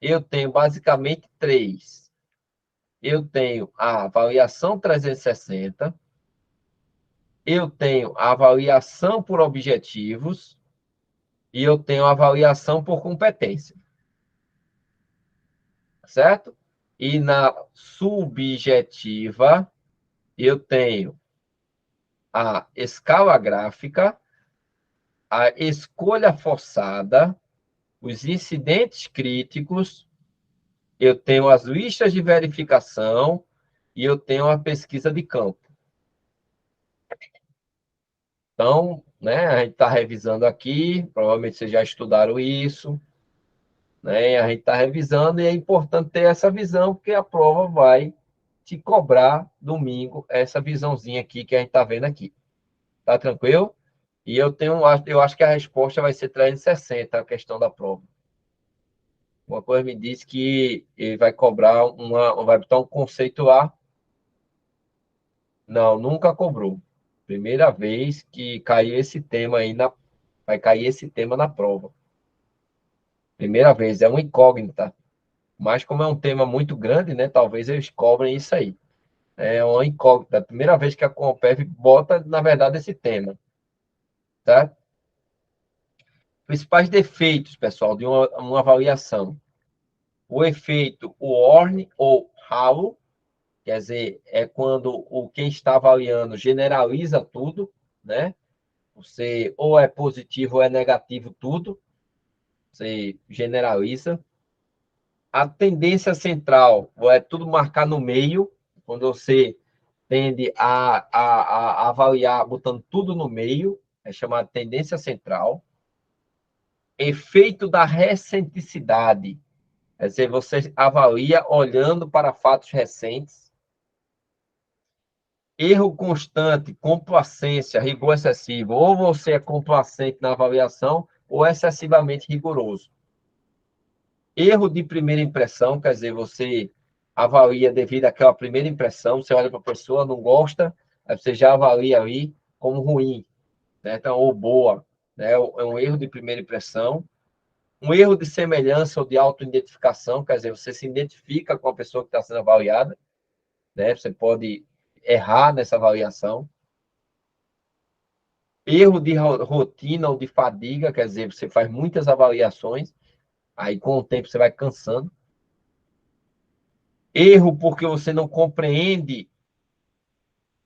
A: eu tenho basicamente três. Eu tenho a avaliação 360, eu tenho a avaliação por objetivos e eu tenho a avaliação por competência. Certo? E na subjetiva, eu tenho a escala gráfica, a escolha forçada, os incidentes críticos, eu tenho as listas de verificação e eu tenho a pesquisa de campo. Então, né, a gente está revisando aqui, provavelmente vocês já estudaram isso, né? A gente está revisando e é importante ter essa visão, porque a prova vai te cobrar domingo essa visãozinha aqui que a gente está vendo aqui. Tá tranquilo? E eu acho que a resposta vai ser 360, a questão da prova. Uma coisa me diz que ele vai cobrar vai botar um conceito lá. Não, nunca cobrou. Primeira vez que caiu esse tema aí vai cair esse tema na prova. Primeira vez, é uma incógnita. Mas como é um tema muito grande, né? Talvez eles cobrem isso aí. É uma incógnita. A primeira vez que a Compef bota, na verdade, esse tema. Tá? Principais defeitos, pessoal, de uma avaliação. O efeito Warne ou Halo, quer dizer, é quando quem está avaliando generaliza tudo, né? Você ou é positivo ou é negativo tudo, você generaliza. A tendência central é tudo marcar no meio, quando você tende a avaliar botando tudo no meio, é chamado tendência central. Efeito da recenticidade, quer dizer, você avalia olhando para fatos recentes. Erro constante, complacência, rigor excessivo. Ou você é complacente na avaliação, ou excessivamente rigoroso. Erro de primeira impressão, quer dizer, você avalia devido àquela primeira impressão, você olha para a pessoa, não gosta, aí você já avalia ali como ruim, né? Então, ou boa, né? É um erro de primeira impressão. Um erro de semelhança ou de autoidentificação, quer dizer, você se identifica com a pessoa que está sendo avaliada, né? Você pode errar nessa avaliação. Erro de rotina ou de fadiga, quer dizer, você faz muitas avaliações, aí com o tempo você vai cansando. Erro porque você não compreende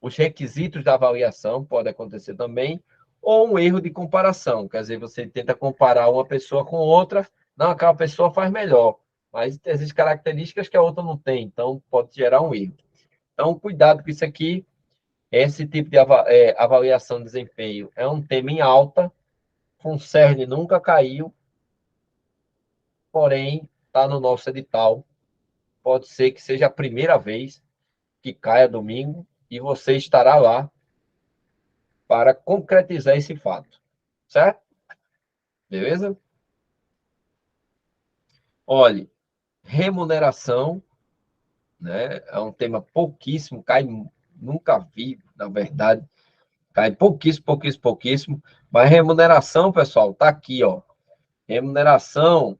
A: os requisitos da avaliação, pode acontecer também. Ou um erro de comparação, quer dizer, você tenta comparar uma pessoa com outra, não, aquela pessoa faz melhor, mas existem características que a outra não tem, então pode gerar um erro. Então, cuidado com isso aqui. Esse tipo de avaliação de desempenho é um tema em alta, Concerne nunca caiu, porém, está no nosso edital. Pode ser que seja a primeira vez que caia domingo e você estará lá para concretizar esse fato. Certo? Beleza? Olhe, remuneração, né? É um tema pouquíssimo, cai, nunca vi, na verdade, cai pouquíssimo, pouquíssimo, pouquíssimo. Mas remuneração, pessoal, tá aqui, ó. Remuneração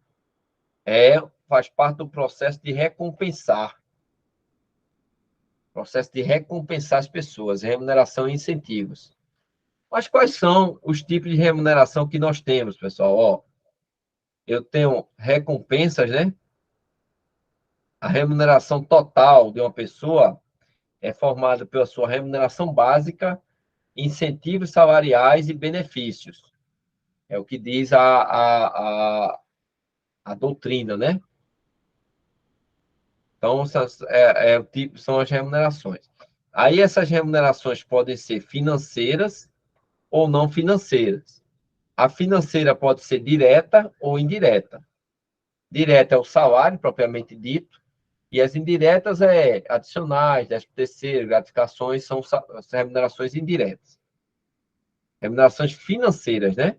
A: faz parte do processo de recompensar. Processo de recompensar as pessoas, remuneração e incentivos. Mas quais são os tipos de remuneração que nós temos, pessoal? Ó, eu tenho recompensas, né? A remuneração total de uma pessoa é formada pela sua remuneração básica, incentivos salariais e benefícios. É o que diz a doutrina, né? Então, são as remunerações. Aí, essas remunerações podem ser financeiras ou não financeiras. A financeira pode ser direta ou indireta. Direta é o salário, propriamente dito. E as indiretas adicionais, 13º, gratificações, são adicionais, 13º, gratificações, são as remunerações indiretas. Remunerações financeiras, né?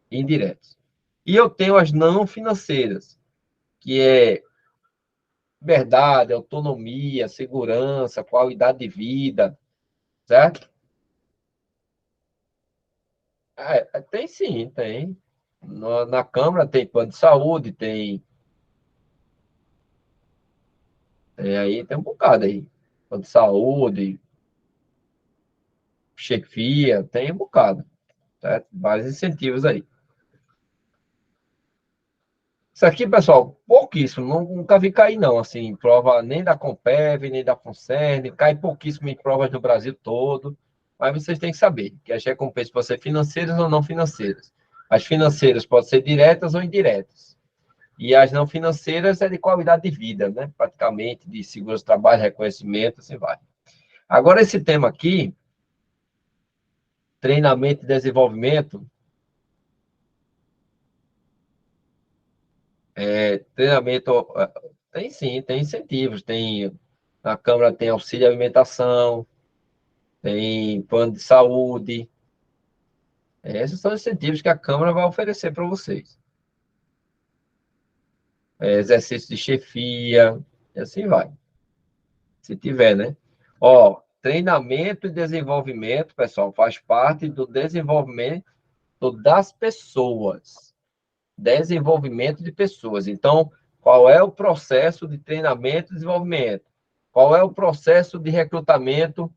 A: Indiretas. E eu tenho as não financeiras, que é liberdade, autonomia, segurança, qualidade de vida, certo? Tem sim, tem. Na Câmara tem plano de saúde, tem um bocado aí. Plano de saúde, chefia, tem um bocado, certo? Vários incentivos aí. Isso aqui, pessoal, pouquíssimo. Nunca vi cair, não. Assim, prova nem da Compev, nem da Funcern. Cai pouquíssimo em provas do Brasil todo. Mas vocês têm que saber que as recompensas podem ser financeiras ou não financeiras. As financeiras podem ser diretas ou indiretas. E as não financeiras é de qualidade de vida, né? Praticamente, de segurança do trabalho, reconhecimento, assim vai. Agora, esse tema aqui, treinamento e desenvolvimento, treinamento, tem sim, tem incentivos, na Câmara tem auxílio alimentação, tem plano de saúde, esses são os incentivos que a Câmara vai oferecer para vocês. Exercício de chefia, e assim vai, se tiver, né? Ó, treinamento e desenvolvimento, pessoal, faz parte do desenvolvimento das pessoas, desenvolvimento de pessoas. Então, qual é o processo de treinamento e desenvolvimento? Qual é o processo de recrutamento?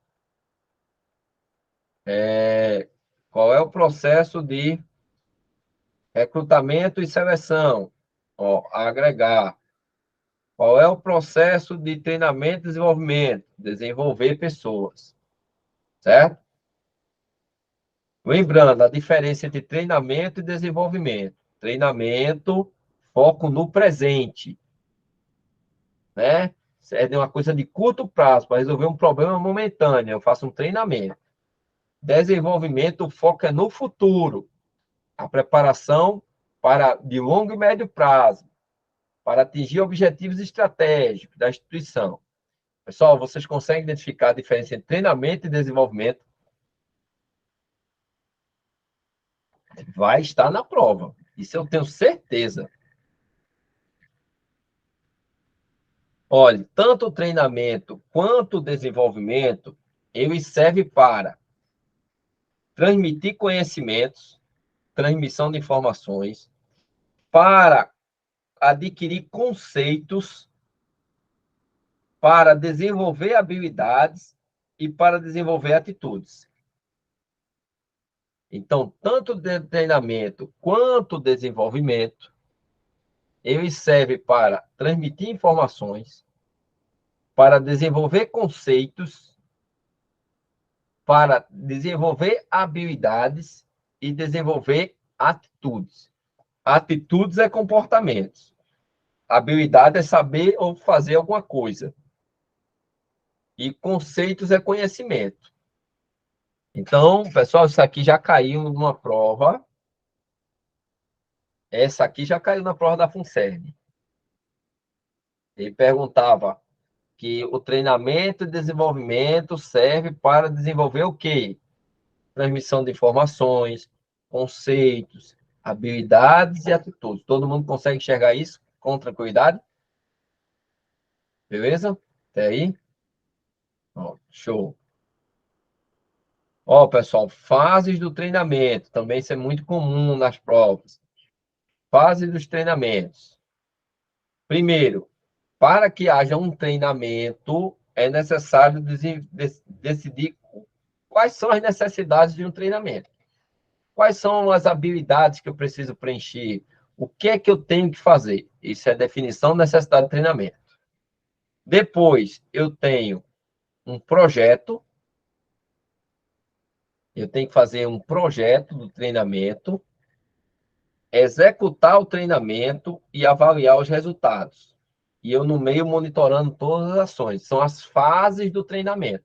A: Qual é o processo de recrutamento e seleção? Ó, agregar. Qual é o processo de treinamento e desenvolvimento? Desenvolver pessoas, certo? Lembrando a diferença entre treinamento e desenvolvimento. Treinamento, foco no presente, né? É de uma coisa de curto prazo, para resolver um problema momentâneo. Eu faço um treinamento. Desenvolvimento, o foco é no futuro. A preparação para de longo e médio prazo, para atingir objetivos estratégicos da instituição. Pessoal, vocês conseguem identificar a diferença entre treinamento e desenvolvimento? Vai estar na prova. Isso eu tenho certeza. Olha, tanto o treinamento quanto o desenvolvimento, ele serve para transmitir conhecimentos, transmissão de informações, para adquirir conceitos, para desenvolver habilidades e para desenvolver atitudes. Então, tanto o treinamento quanto o desenvolvimento, ele serve para transmitir informações, para desenvolver conceitos, para desenvolver habilidades e desenvolver atitudes. Atitudes é comportamentos. Habilidade é saber ou fazer alguma coisa. E conceitos é conhecimento. Então, pessoal, isso aqui já caiu numa prova. Essa aqui já caiu na prova da FUNSERN. Ele perguntava que o treinamento e desenvolvimento serve para desenvolver o quê? Transmissão de informações, conceitos, habilidades e atitudes. Todo mundo consegue enxergar isso com tranquilidade? Beleza? Até aí? Ó, show. Ó, pessoal, fases do treinamento. Também isso é muito comum nas provas. Fases dos treinamentos. Primeiro, para que haja um treinamento, é necessário decidir quais são as necessidades de um treinamento. Quais são as habilidades que eu preciso preencher? O que é que eu tenho que fazer? Isso é definição de necessidade de treinamento. Depois, eu tenho um projeto. Eu tenho que fazer um projeto do treinamento, executar o treinamento e avaliar os resultados. E eu, no meio, monitorando todas as ações. São as fases do treinamento.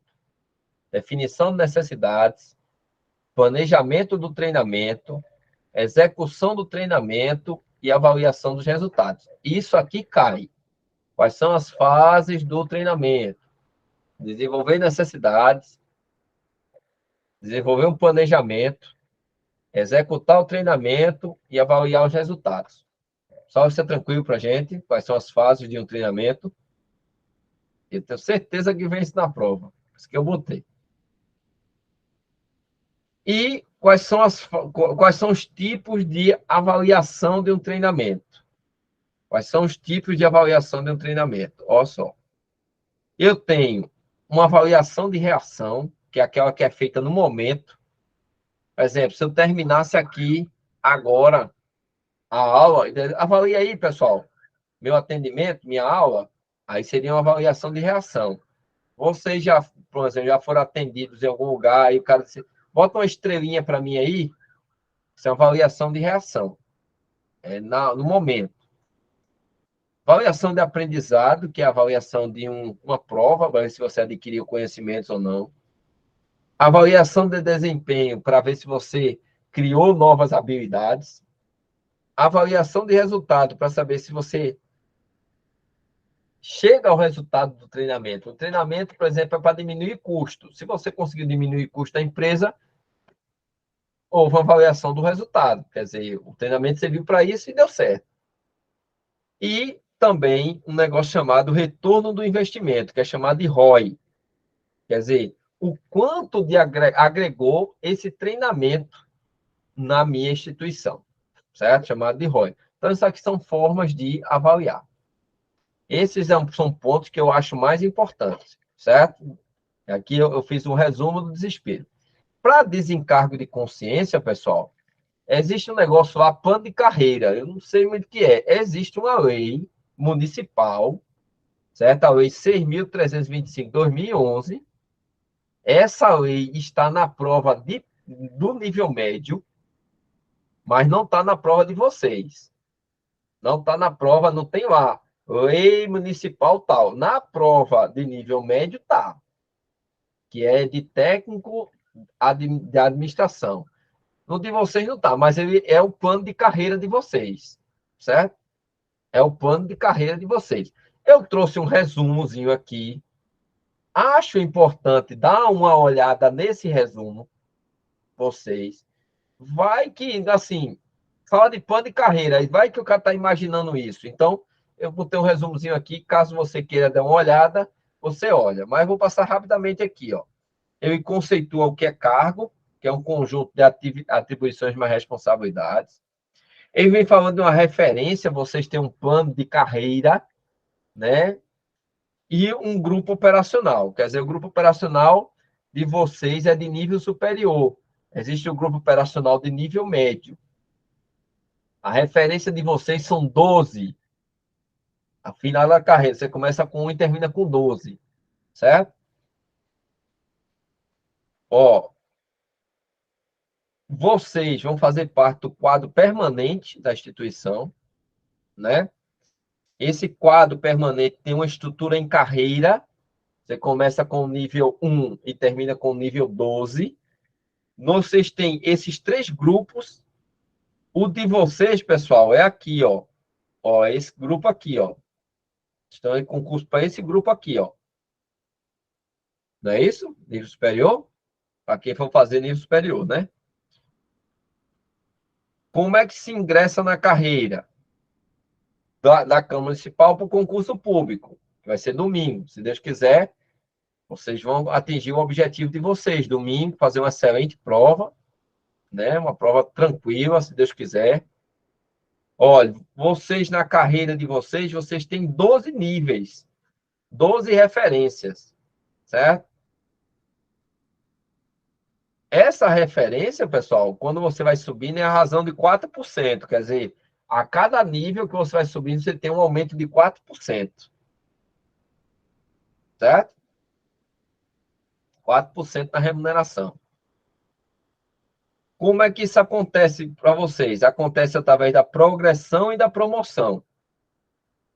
A: Definição de necessidades, planejamento do treinamento, execução do treinamento e avaliação dos resultados. Isso aqui cai. Quais são as fases do treinamento? Desenvolver necessidades, desenvolver um planejamento, executar o treinamento e avaliar os resultados. Só isso é tranquilo para a gente, quais são as fases de um treinamento. Eu tenho certeza que vem isso na prova. Isso que eu botei. E quais são os tipos de avaliação de um treinamento? Quais são os tipos de avaliação de um treinamento? Olha só. Eu tenho uma avaliação de reação, que é aquela que é feita no momento. Por exemplo, se eu terminasse aqui agora a aula, avalie aí, pessoal, meu atendimento, minha aula, aí seria uma avaliação de reação. Vocês já, por exemplo, já foram atendidos em algum lugar, aí o cara disse, bota uma estrelinha para mim aí, isso é uma avaliação de reação, no momento. Avaliação de aprendizado, que é a avaliação de uma prova, para ver se você adquiriu conhecimentos ou não. Avaliação de desempenho, para ver se você criou novas habilidades. Avaliação de resultado, para saber se você chega ao resultado do treinamento. O treinamento, por exemplo, é para diminuir custo. Se você conseguiu diminuir custo da empresa, houve uma avaliação do resultado. Quer dizer, o treinamento serviu para isso e deu certo. E também um negócio chamado retorno do investimento, que é chamado de ROI. Quer dizer, o quanto de agregou esse treinamento na minha instituição, certo? Chamado de ROI. Então, isso aqui são formas de avaliar. Esses são pontos que eu acho mais importantes, certo? Aqui eu fiz um resumo do desespero. Para desencargo de consciência, pessoal, existe um negócio lá, plano de carreira. Eu não sei muito o que é. Existe uma lei municipal, certo? A lei 6.325 de 2011. Essa lei está na prova do nível médio, mas não está na prova de vocês. Não está na prova, não tem lá. Lei municipal tal. Na prova de nível médio, tá. Que é de técnico de administração. No de vocês não tá, mas ele é o plano de carreira de vocês, certo? É o plano de carreira de vocês. Eu trouxe um resumozinho aqui. Acho importante dar uma olhada nesse resumo, vocês. Vai que, assim, fala de plano de carreira, vai que o cara está imaginando isso. Então, eu botei um resumozinho aqui, caso você queira dar uma olhada, você olha. Mas vou passar rapidamente aqui, ó. Ele conceitua o que é cargo, que é um conjunto de atribuições mais responsabilidades. Ele vem falando de uma referência, vocês têm um plano de carreira, né? E um grupo operacional. Quer dizer, o grupo operacional de vocês é de nível superior. Existe o grupo operacional de nível médio. A referência de vocês são 12. A final da carreira, você começa com 1 e termina com 12. Certo? Ó, vocês vão fazer parte do quadro permanente da instituição, né? Esse quadro permanente tem uma estrutura em carreira. Você começa com o nível 1 e termina com o nível 12. Vocês têm esses 3 grupos. O de vocês, pessoal, é aqui, ó. Ó, esse grupo aqui, ó. Estão em concurso para esse grupo aqui, ó. Não é isso? Nível superior? Para quem for fazer nível superior, né? Como é que se ingressa na carreira da Câmara Municipal para o concurso público? Vai ser domingo. Se Deus quiser, vocês vão atingir o objetivo de vocês. Domingo, fazer uma excelente prova, né? Uma prova tranquila, se Deus quiser. Olha, vocês na carreira de vocês têm 12 níveis, 12 referências, certo? Essa referência, pessoal, quando você vai subindo, é a razão de 4%. Quer dizer, a cada nível que você vai subindo, você tem um aumento de 4%. Certo? 4% na remuneração. Como é que isso acontece para vocês? Acontece através da progressão e da promoção.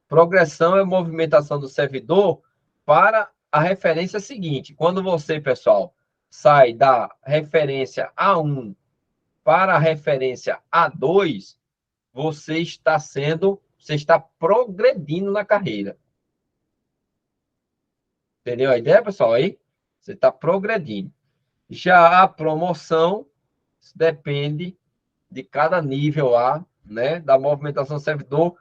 A: Progressão é a movimentação do servidor para a referência seguinte. Quando você, pessoal, sai da referência A1 para a referência A2, você está progredindo na carreira. Entendeu a ideia, pessoal? Aí você está progredindo. Já a promoção depende de cada nível lá, né, da movimentação do servidor,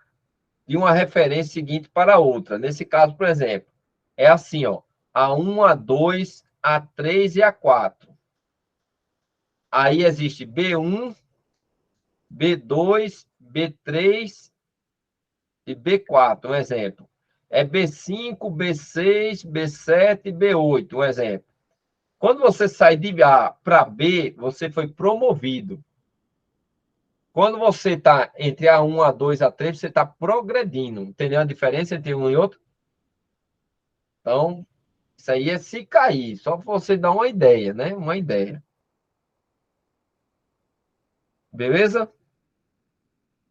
A: de uma referência seguinte para a outra. Nesse caso, por exemplo, é assim, ó, A1, A2, A3 e A4. Aí existe B1, B2, B3 e B4, um exemplo. É B5, B6, B7 e B8, um exemplo. Quando você sai de A para B, você foi promovido. Quando você está entre A1, A2, A3, você está progredindo. Entendeu a diferença entre um e outro? Então, isso aí é se cair, só para você dar uma ideia, né? Uma ideia. Beleza?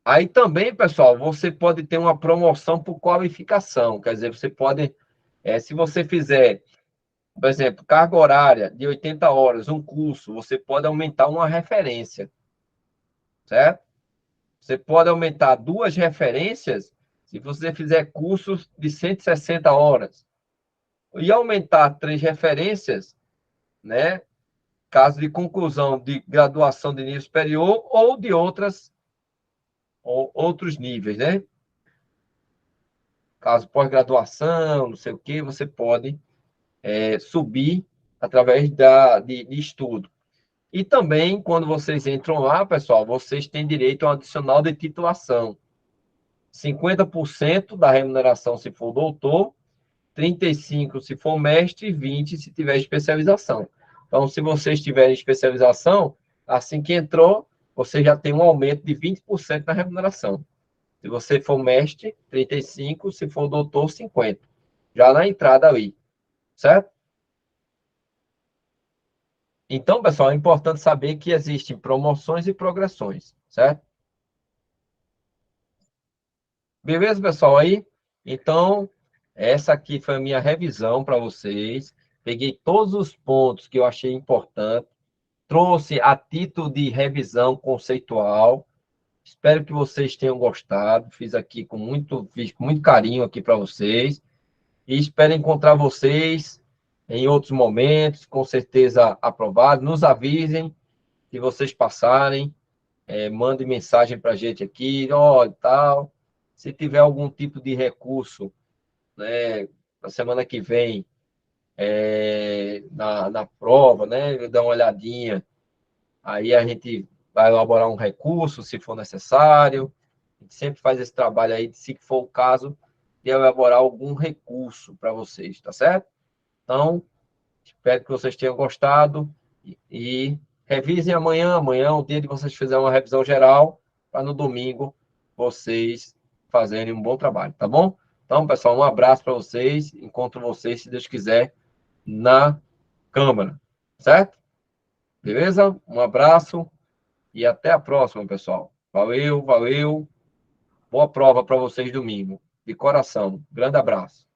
A: Aí também, pessoal, você pode ter uma promoção por qualificação. Quer dizer, você pode, se você fizer, por exemplo, carga horária de 80 horas, um curso, você pode aumentar uma referência, certo? Você pode aumentar 2 referências se você fizer cursos de 160 horas. E aumentar 3 referências, né? Caso de conclusão de graduação de nível superior ou de outros níveis, né? Caso pós-graduação, não sei o que, você pode subir através de estudo. E também, quando vocês entram lá, pessoal, vocês têm direito a um adicional de titulação. 50% da remuneração se for doutor, 35% se for mestre e 20% se tiver especialização. Então, se vocês tiverem especialização, assim que entrou, você já tem um aumento de 20% na remuneração. Se você for mestre, 35%, se for doutor, 50%. Já na entrada aí, certo? Então, pessoal, é importante saber que existem promoções e progressões, certo? Beleza, pessoal, aí? Então, essa aqui foi a minha revisão para vocês. Peguei todos os pontos que eu achei importante, trouxe a título de revisão conceitual. Espero que vocês tenham gostado. Fiz com muito carinho aqui para vocês. E espero encontrar vocês em outros momentos, com certeza aprovado. Nos avisem se vocês passarem, mandem mensagem para a gente aqui, ó, e tal. Se tiver algum tipo de recurso, né, na semana que vem, na prova, né, dá uma olhadinha. Aí a gente vai elaborar um recurso, se for necessário. A gente sempre faz esse trabalho aí, se for o caso, de elaborar algum recurso para vocês, tá certo? Então, espero que vocês tenham gostado e revisem amanhã. Amanhã é o dia de vocês fizerem uma revisão geral, para no domingo vocês fazerem um bom trabalho, tá bom? Então, pessoal, um abraço para vocês. Encontro vocês, se Deus quiser, na Câmara, certo? Beleza? Um abraço e até a próxima, pessoal. Valeu, valeu. Boa prova para vocês domingo. De coração. Grande abraço.